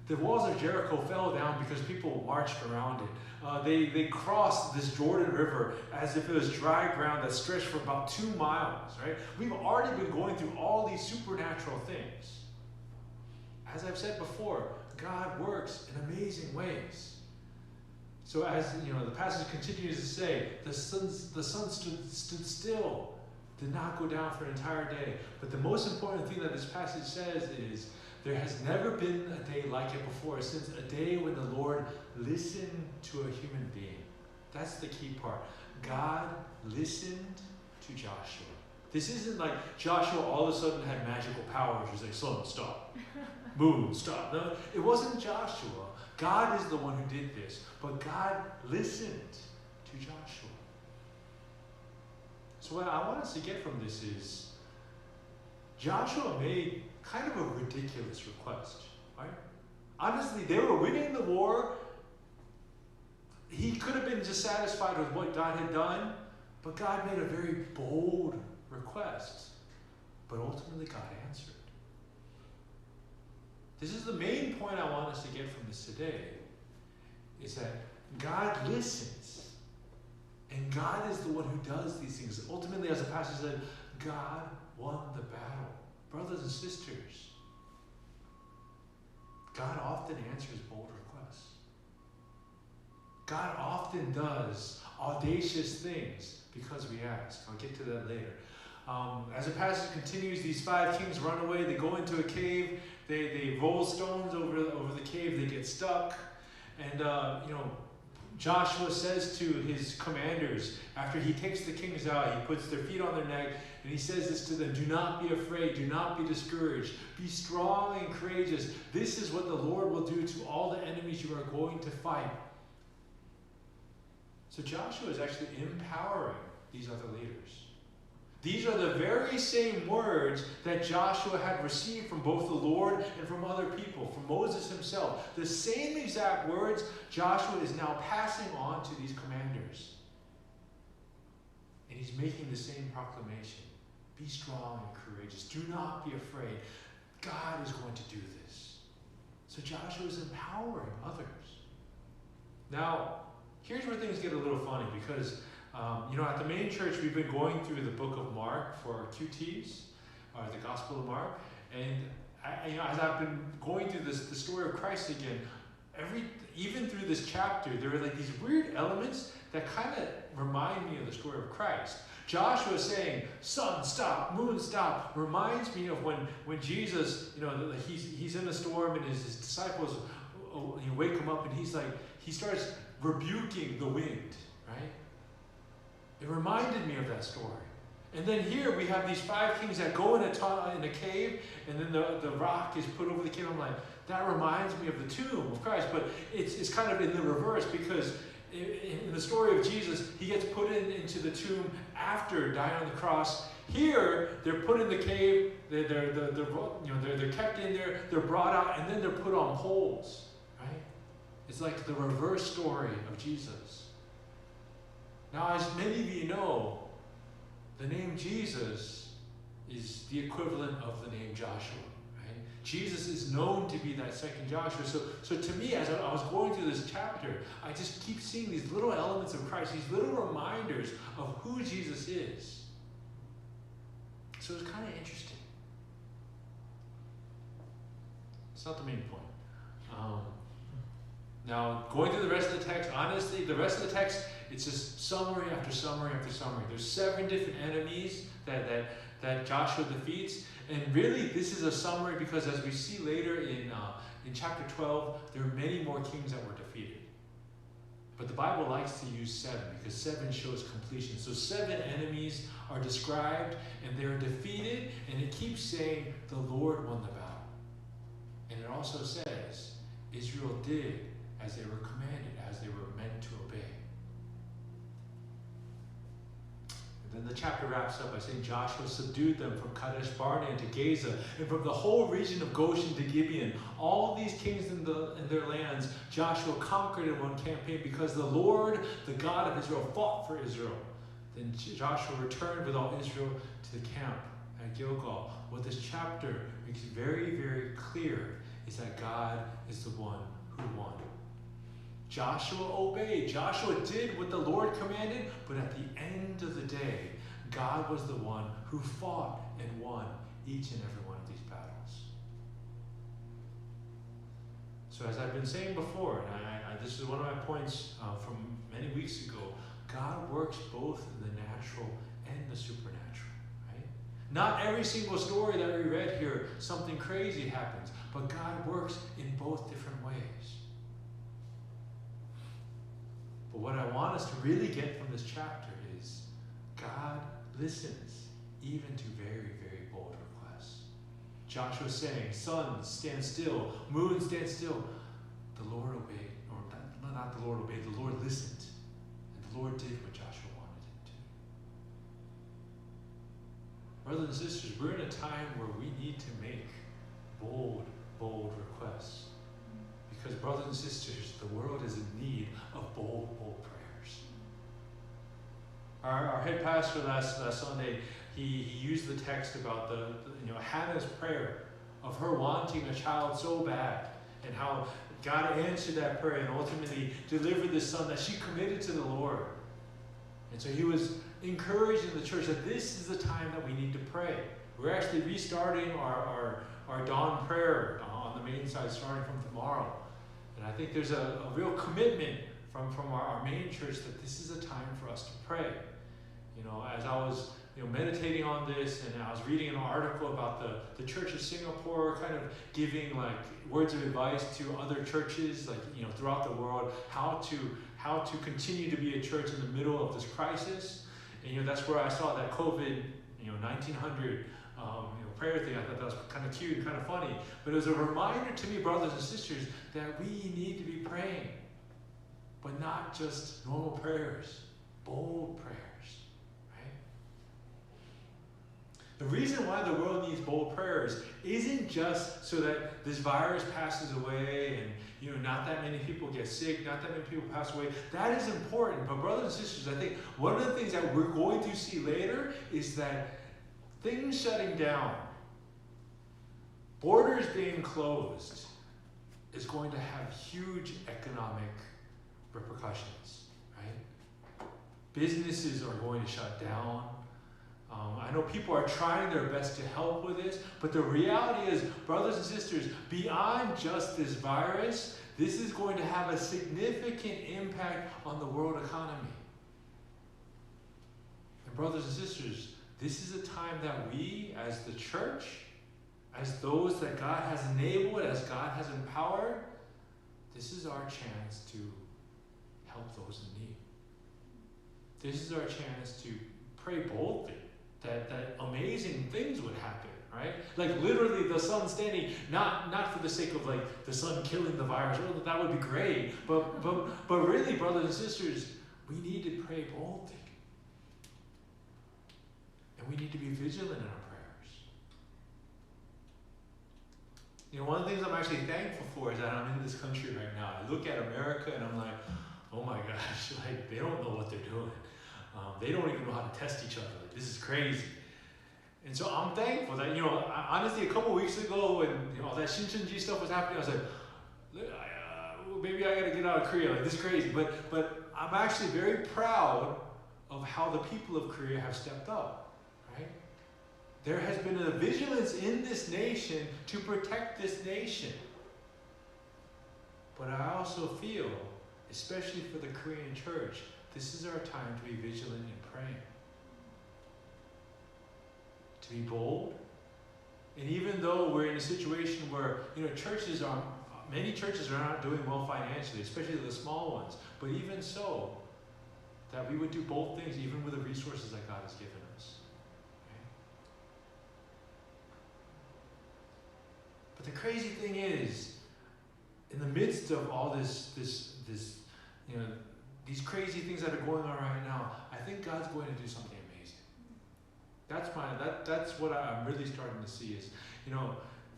The walls of Jericho fell down because people marched around it. They crossed this Jordan River as if it was dry ground that stretched for about 2 miles, right? We've already been going through all these supernatural things. As I've said before, God works in amazing ways. So as the passage continues to say, the sun stood still, did not go down for an entire day. But the most important thing that this passage says is, there has never been a day like it before, since a day when the Lord listened to a human being. That's the key part. God listened to Joshua. This isn't like Joshua all of a sudden had magical powers. He's like, sun, stop. Moon, stop. No, it wasn't Joshua. God is the one who did this. But God listened to Joshua. So what I want us to get from this is, Joshua made kind of a ridiculous request, right? Honestly, they were winning the war. He could have been just satisfied with what God had done, but God made a very bold request. But ultimately, God answered. This is the main point I want us to get from this today, is that God listens. And God is the one who does these things. Ultimately, as the passage said, God won the battle. Brothers and sisters, God often answers bold requests. God often does audacious things because we ask. I'll get to that later. As the passage continues, these 5 kings run away. They go into a cave. They roll stones over the cave. They get stuck. And, Joshua says to his commanders, after he takes the kings out, he puts their feet on their neck, and he says this to them: do not be afraid, do not be discouraged, be strong and courageous. This is what the Lord will do to all the enemies you are going to fight. So Joshua is actually empowering these other leaders. These are the very same words that Joshua had received from both the Lord and from other people, from Moses himself. The same exact words Joshua is now passing on to these commanders. And he's making the same proclamation. Be strong and courageous. Do not be afraid. God is going to do this. So Joshua is empowering others. Now, here's where things get a little funny, because at the main church, we've been going through the book of Mark for our QTs, the Gospel of Mark. And as I've been going through the story of Christ again, even through this chapter, there are like these weird elements that kind of remind me of the story of Christ. Joshua saying, sun, stop, moon, stop, reminds me of when Jesus, he's in a storm and his disciples wake him up, and he starts rebuking the wind, right? It reminded me of that story. And then here we have these 5 kings that go in a cave, and then the rock is put over the cave. I'm like, that reminds me of the tomb of Christ. But it's kind of in the reverse, because in the story of Jesus, he gets put into the tomb after dying on the cross. Here, they're put in the cave, they're kept in there, they're brought out, and then they're put on poles, right? It's like the reverse story of Jesus. Now, as many of you know, the name Jesus is the equivalent of the name Joshua, right? Jesus is known to be that second Joshua. So to me, as I was going through this chapter, I just keep seeing these little elements of Christ, these little reminders of who Jesus is. So it's kind of interesting. It's not the main point. Now, going through the rest of the text, honestly, the rest of the text, it's just summary after summary after summary. There's 7 different enemies that Joshua defeats. And really, this is a summary because, as we see later in chapter 12, there are many more kings that were defeated. But the Bible likes to use 7 because 7 shows completion. So 7 enemies are described, and they're defeated, and it keeps saying the Lord won the battle. And it also says Israel did as they were commanded, as they were meant to obey. And then the chapter wraps up by saying Joshua subdued them from Kadesh Barnea to Gaza, and from the whole region of Goshen to Gibeon. All these kings in their lands Joshua conquered in one campaign, because the Lord, the God of Israel, fought for Israel. Then Joshua returned with all Israel to the camp at Gilgal. What this chapter makes very, very clear is that God is the one who won. Joshua obeyed. Joshua did what the Lord commanded, but at the end of the day, God was the one who fought and won each and every one of these battles. So as I've been saying before, and this is one of my points from many weeks ago, God works both in the natural and the supernatural, right? Not every single story that we read here, something crazy happens, but God works in both different ways. But what I want us to really get from this chapter is God listens even to very, very bold requests. Joshua saying, sun, stand still, moon, stand still. The Lord obeyed, or not the Lord obeyed, the Lord listened. And the Lord did what Joshua wanted him to. Brothers and sisters, we're in a time where we need to make bold, bold requests. Because brothers and sisters, the world is in need of bold, bold prayers. Our head pastor last Sunday, he used the text about the Hannah's prayer of her wanting a child so bad, and how God answered that prayer and ultimately delivered the son that she committed to the Lord. And so he was encouraging the church that this is the time that we need to pray. We're actually restarting our dawn prayer on the main side starting from tomorrow. And I think there's a real commitment from our main church that this is a time for us to pray. As I was meditating on this, and I was reading an article about the Church of Singapore kind of giving like words of advice to other churches throughout the world, how to continue to be a church in the middle of this crisis. And that's where I saw that COVID 1900 prayer thing. I thought that was kind of cute and kind of funny, but it was a reminder to me, brothers and sisters, that we need to be praying, but not just normal prayers, bold prayers. The reason why the world needs bold prayers isn't just so that this virus passes away and not that many people get sick, not that many people pass away. That is important. But brothers and sisters, I think one of the things that we're going to see later is that things shutting down, borders being closed, is going to have huge economic repercussions, right? Businesses are going to shut down. I know people are trying their best to help with this, but the reality is, brothers and sisters, beyond just this virus, this is going to have a significant impact on the world economy. And brothers and sisters, this is a time that we, as the church, as those that God has enabled, as God has empowered, this is our chance to help those in need. This is our chance to pray boldly that amazing things would happen, right? Like literally the sun standing, not for the sake of like the sun killing the virus. Well, that would be great, but really, brothers and sisters, we need to pray boldly, and we need to be vigilant in our prayers. One of the things I'm actually thankful for is that I'm in this country right now. I look at America and I'm like, oh my gosh, like they don't know what they're doing. They don't even know how to test each other. Like, this is crazy. And so I'm thankful that, honestly, a couple weeks ago when all that Shincheonji stuff was happening, I was like, maybe I got to get out of Korea. Like, this is crazy. But I'm actually very proud of how the people of Korea have stepped up, right? There has been a vigilance in this nation to protect this nation. But I also feel, especially for the Korean church, this is our time to be vigilant in praying. To be bold. And even though we're in a situation where, many churches are not doing well financially, especially the small ones, but even so, that we would do bold things even with the resources that God has given us. Okay? But the crazy thing is, in the midst of all these crazy things that are going on right now, I think God's going to do something amazing. That's what I'm really starting to see is,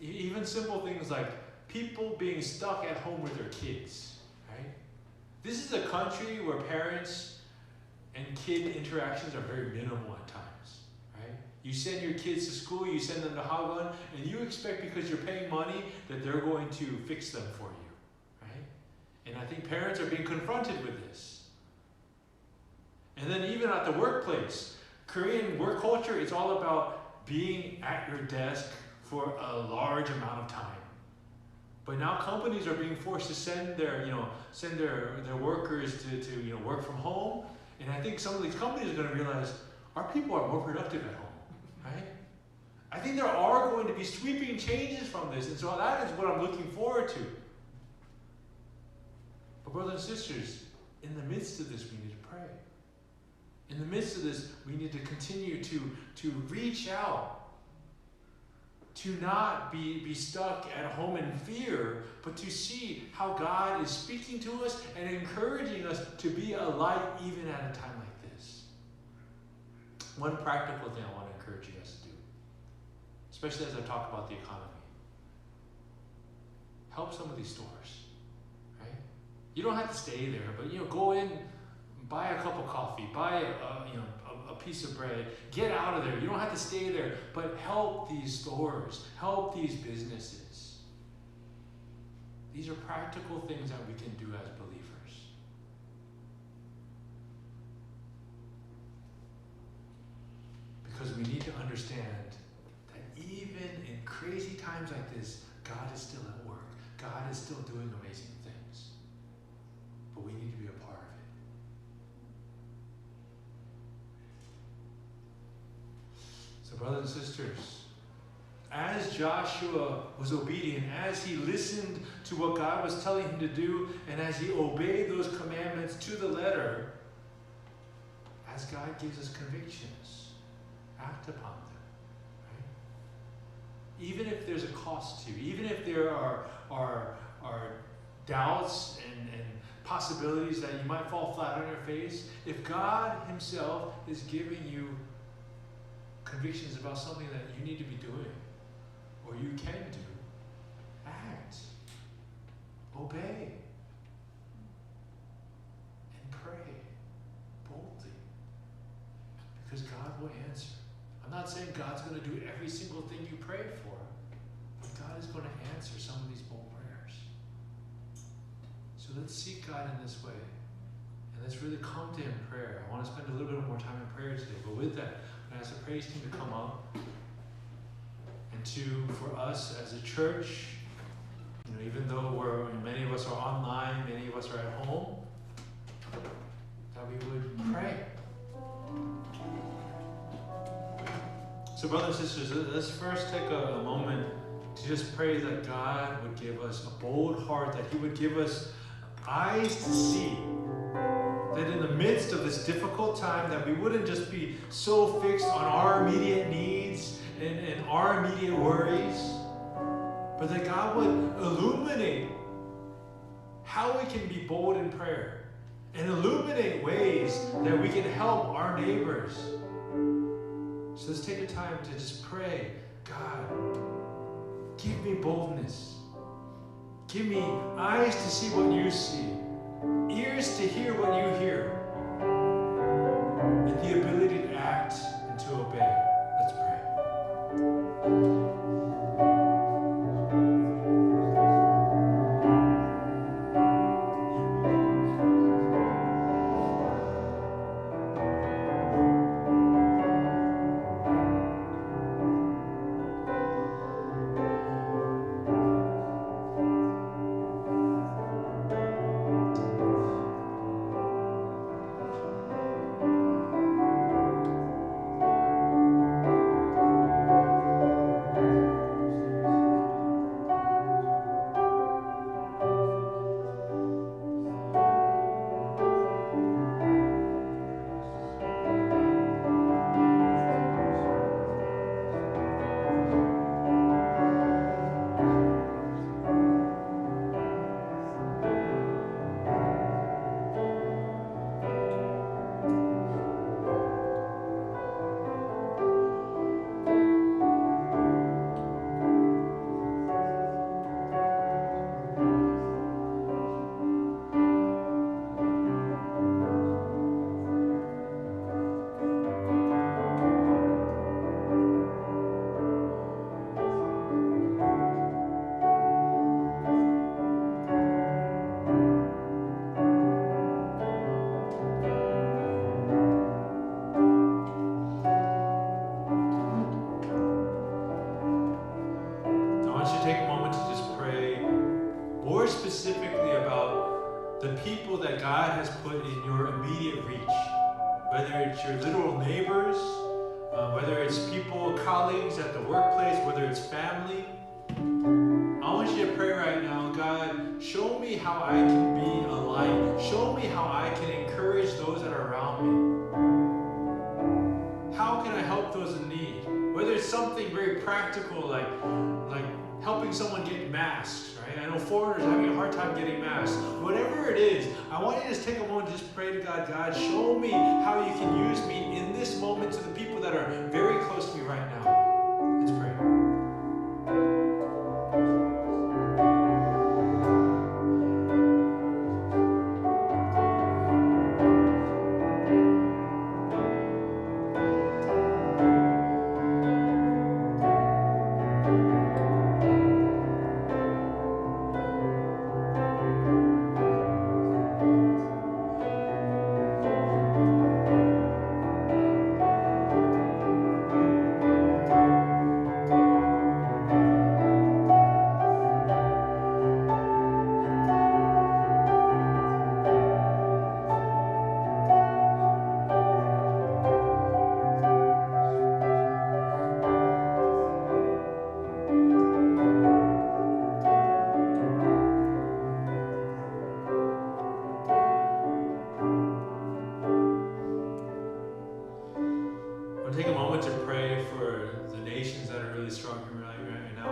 even simple things like people being stuck at home with their kids, right? This is a country where parents and kid interactions are very minimal at times, right? You send your kids to school, you send them to Hagan, and you expect because you're paying money that they're going to fix them for you, right? And I think parents are being confronted with this. And then even at the workplace, Korean work culture is all about being at your desk for a large amount of time. But now companies are being forced to send their workers to work from home. And I think some of these companies are going to realize our people are more productive at home, right? I think there are going to be sweeping changes from this, and so that is what I'm looking forward to. But brothers and sisters, in the midst of this, we need to pray. In the midst of this, we need to continue to reach out, to not be stuck at home in fear, but to see how God is speaking to us and encouraging us to be a light even at a time like this. One practical thing I want to encourage you guys to do, especially as I talk about the economy. Help some of these stores, right? You don't have to stay there, but go in, buy a cup of coffee, buy a piece of bread, get out of there. You don't have to stay there, but help these stores, help these businesses. These are practical things that we can do as believers. Because we need to understand that even in crazy times like this, God is still at work. God is still doing amazing things. But we need to be a part of it. So brothers and sisters, as Joshua was obedient, as he listened to what God was telling him to do, and as he obeyed those commandments to the letter, as God gives us convictions, act upon them. Right? Even if there's a cost to you, even if there are doubts and possibilities that you might fall flat on your face, if God himself is giving you convictions about something that you need to be doing, or you can do, act, obey, and pray boldly, because God will answer. I'm not saying God's going to do every single thing you pray for, but God is going to answer some of these bold prayers. So let's seek God in this way, and let's really come to him in prayer. I want to spend a little bit more time in prayer today, but with that, I ask the praise team to come up, and for us as a church, even though many of us are online, many of us are at home, that we would pray. So brothers and sisters, let's first take a moment to just pray that God would give us a bold heart, that he would give us eyes to see, that in the midst of this difficult time, that we wouldn't just be so fixed on our immediate needs and our immediate worries, but that God would illuminate how we can be bold in prayer and illuminate ways that we can help our neighbors. So let's take a time to just pray, God, give me boldness. Give me eyes to see what you see, ears to hear what you hear, and the ability to act and to obey. Let's pray. God has put in your immediate reach, whether it's your literal neighbors, whether it's people, colleagues at the workplace, whether it's family. I want you to pray right now, God, show me how I can be a light. Show me how I can encourage those that are around me. How can I help those in need? Whether it's something very practical like helping someone get masks, right? I know foreigners are having a hard time getting masks. Whatever it is, I want you to just take a moment and just pray to God, God, show me how you can use me in this moment to the people that are very close to me right now. Let's pray. Take a moment to pray for the nations that are really struggling right now.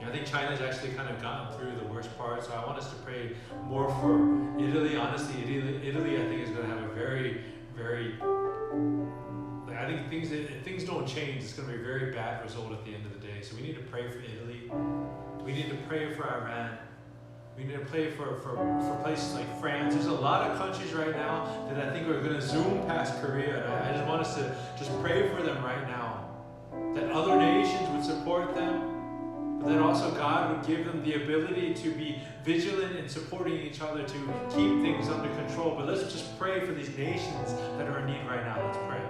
I think China's actually kind of gotten through the worst part, so I want us to pray more for Italy. Honestly, Italy I think is going to have a very, very, I think if things don't change, it's going to be a very bad result at the end of the day. So we need to pray for Italy. We need to pray for Iran. We need to pray for places like France. There's a lot of countries right now that I think are going to zoom past Korea. And I just want us to just pray for them right now. That other nations would support them, but that also God would give them the ability to be vigilant in supporting each other to keep things under control. But let's just pray for these nations that are in need right now. Let's pray.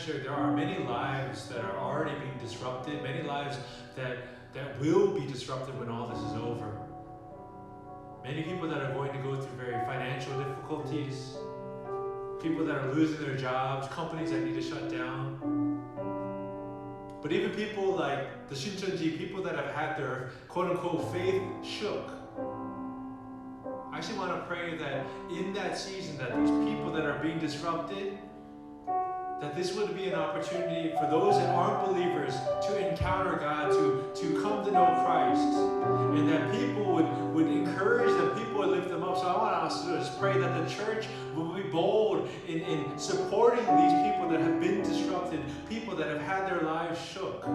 There are many lives that are already being disrupted, many lives that will be disrupted when all this is over. Many people that are going to go through very financial difficulties, people that are losing their jobs, companies that need to shut down. But even people like the Shincheonji, people that have had their quote-unquote faith shook. I actually want to pray that in that season, that these people that are being disrupted, that this would be an opportunity for those that aren't believers to encounter God, to come to know Christ, and that people would encourage them, people would lift them up. So I want us to just pray that the church will be bold in supporting these people that have been disrupted, people that have had their lives shook.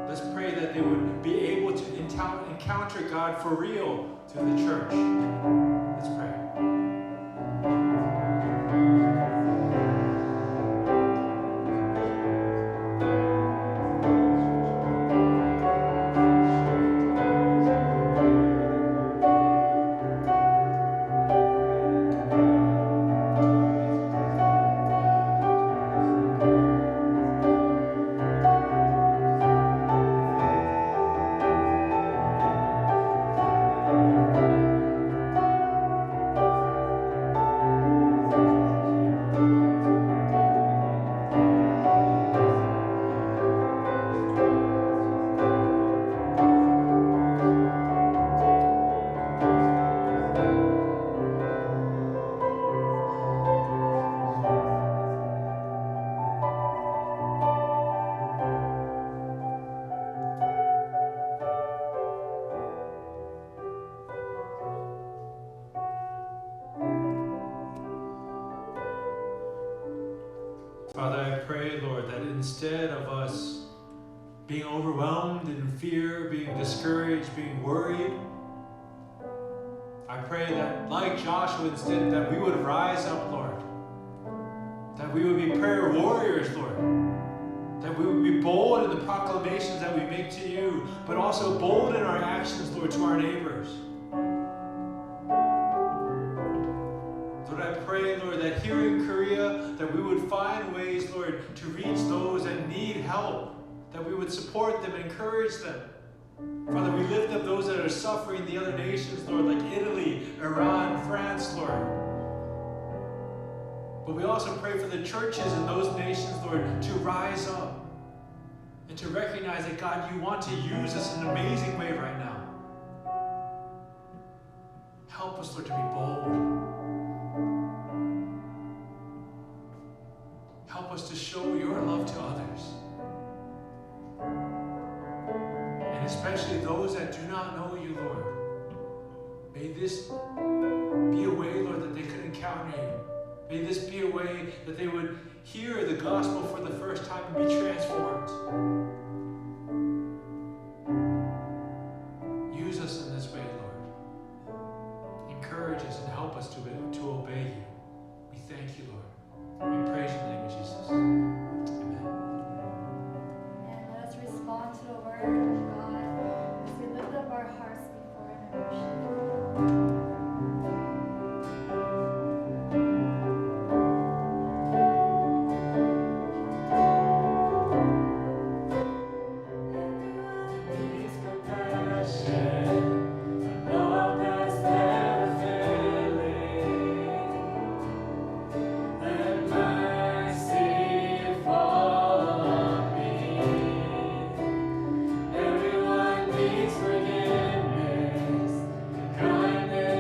Let's pray that they would be able to encounter God for real through the church. Let's pray. Lord, that instead of us being overwhelmed in fear, being discouraged, being worried, I pray that, like Joshua, instead, that we would rise up, Lord. That we would be prayer warriors, Lord. That we would be bold in the proclamations that we make to you, but also bold in our actions, Lord, to our neighbors. Lord, I pray, Lord, that here in Korea, that we would find ways, Lord, to reach those that need help, that we would support them, encourage them. Father, we lift up those that are suffering in the other nations, Lord, like Italy, Iran, France, Lord. But we also pray for the churches in those nations, Lord, to rise up and to recognize that, God, you want to use us in an amazing way right now. Help us, Lord, to be bold. Help us to show your love to others. And especially those that do not know you, Lord. May this be a way, Lord, that they could encounter you. May this be a way that they would hear the gospel for the first time and be transformed. Use us in this way, Lord. Encourage us and help us to obey you. We thank you, Lord. We praise you in the name of Jesus. Amen. And let us respond to the word of God as we lift up our hearts before Him in worship. Everyone needs forgiveness, kindness.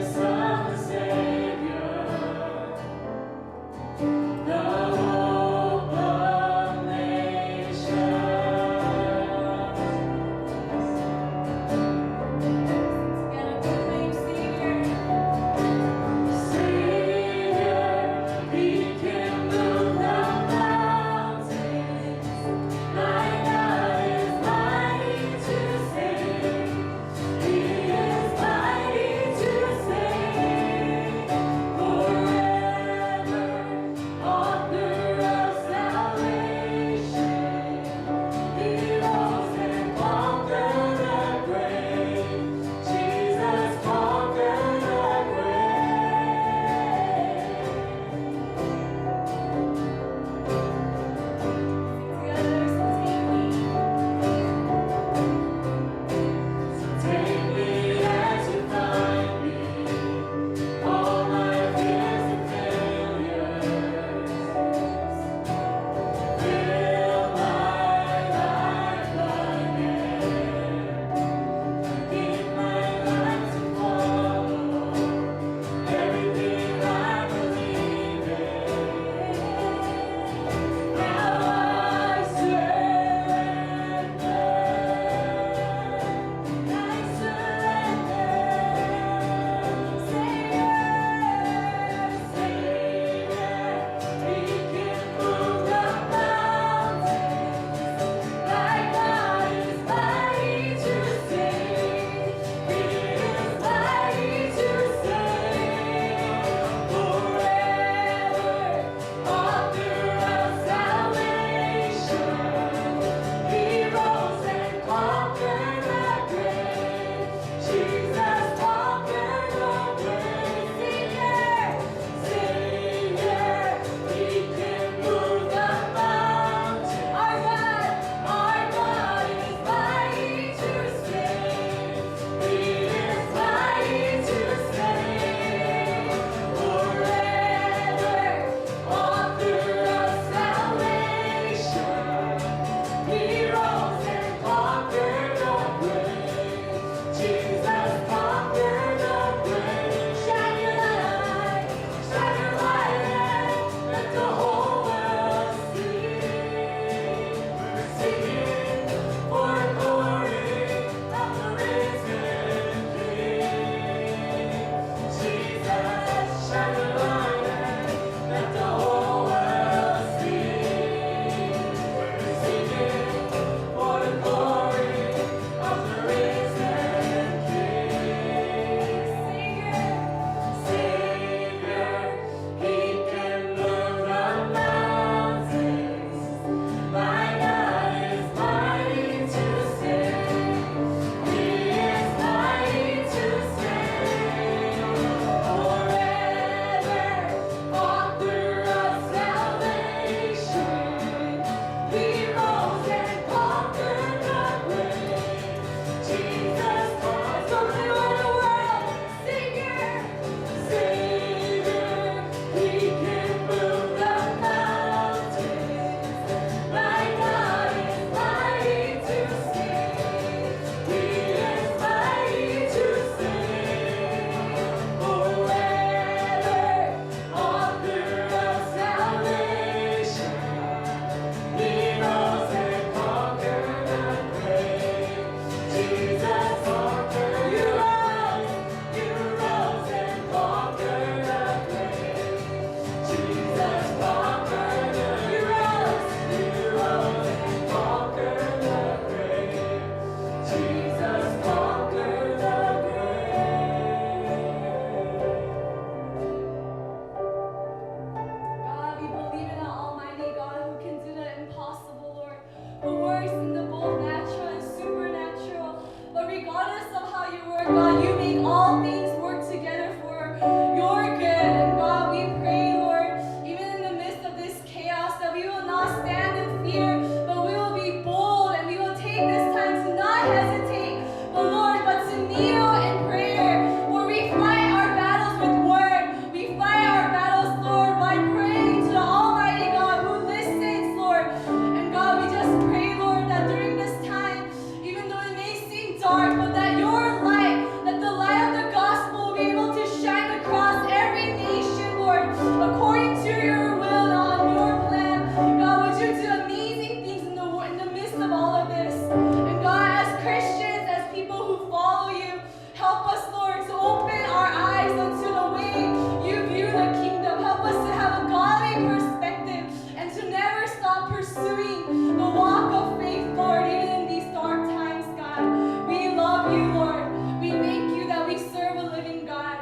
you make all things work together for your good. And God, we pray, Lord, even in the midst of this chaos, that we will not stand in fear, but we will be bold and we will take this time to not hesitate, but Lord, but to kneel in prayer. For we fight our battles with word. We fight our battles, Lord, by praying to the Almighty God who listens, Lord. And God, we just pray, Lord, that during this time, even though it may seem dark, but that your light, that the light of the gospel will be able to shine across every nation, Lord, according to your will and on your plan. God, would you do amazing things in the midst of all of this? And God, as Christians, as people who follow you, help us, Lord, to open our eyes unto the way you view the kingdom. Help us to have a godly perspective and to never stop pursuing the walk of faith, Lord, even in these dark times, God. We love you, Lord. We thank you that we serve a living God.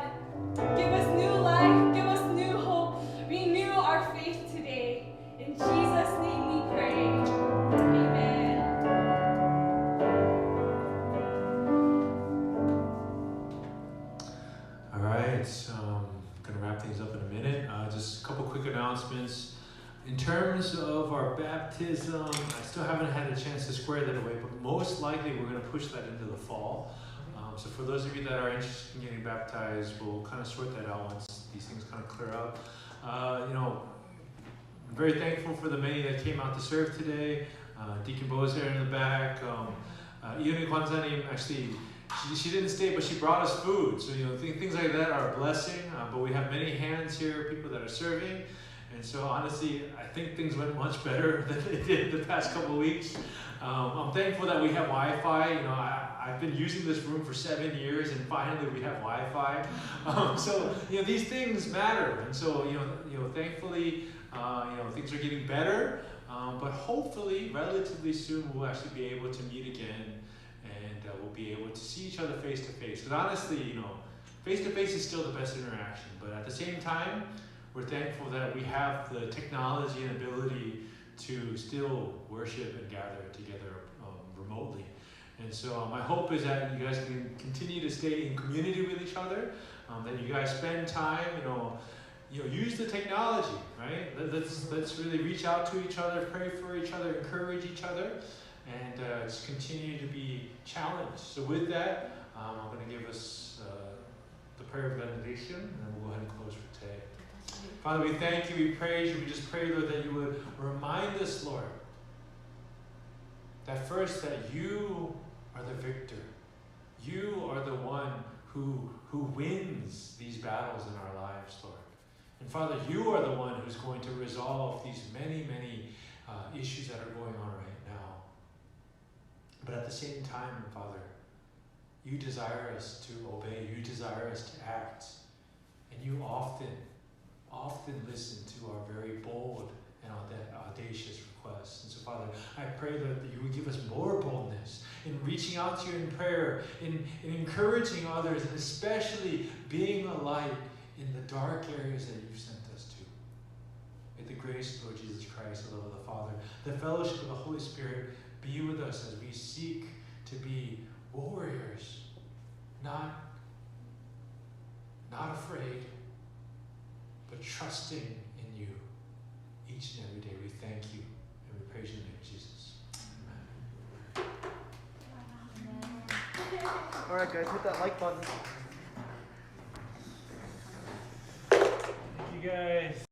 Give us new life. Give us new hope. Renew our faith today. In Jesus' name we pray. Amen. All right, gonna wrap things up in a minute. Just a couple quick announcements. In terms of our baptism, I still haven't had a chance to square that away, but most likely we're gonna push that into the fall. So for those of you that are interested in getting baptized, we'll kind of sort that out once these things kind of clear up. I'm very thankful for the many that came out to serve today. Deacon Bo's there in the back. Ione Kwanzani, actually, she didn't stay, but she brought us food. So, things like that are a blessing. But we have many hands here, people that are serving. And so, honestly, I think things went much better than they did the past couple of weeks. I'm thankful that we have Wi-Fi. I've been using this room for 7 years, and finally we have Wi-Fi. So, these things matter. And so, thankfully, things are getting better. But hopefully, relatively soon, we'll actually be able to meet again. And we'll be able to see each other face to face. Because honestly, face to face is still the best interaction. But at the same time, we're thankful that we have the technology and ability to still worship and gather together remotely. And so my hope is that you guys can continue to stay in community with each other, that you guys spend time, use the technology, right? Let's really reach out to each other, pray for each other, encourage each other, and just continue to be challenged. So with that, I'm going to give us the prayer of benediction, and then we'll go ahead and close for today. Father, we thank you, we praise you, we just pray, Lord, that you would remind us, Lord, that first, that you are the victor. You are the one who wins these battles in our lives, Lord. And Father, you are the one who's going to resolve these many, many issues that are going on right now. But at the same time, Father, you desire us to obey, you desire us to act, and you often listen to our very bold and audacious requests. And so, Father, I pray that you would give us more boldness in reaching out to you in prayer, in encouraging others, and especially being a light in the dark areas that you've sent us to. May the grace of Lord Jesus Christ, the love of the Father, the fellowship of the Holy Spirit be with us as we seek to be warriors, not afraid, but trusting in you each and every day. We thank you and we praise you in the name of Jesus. Amen. All right, guys, hit that like button. Thank you guys.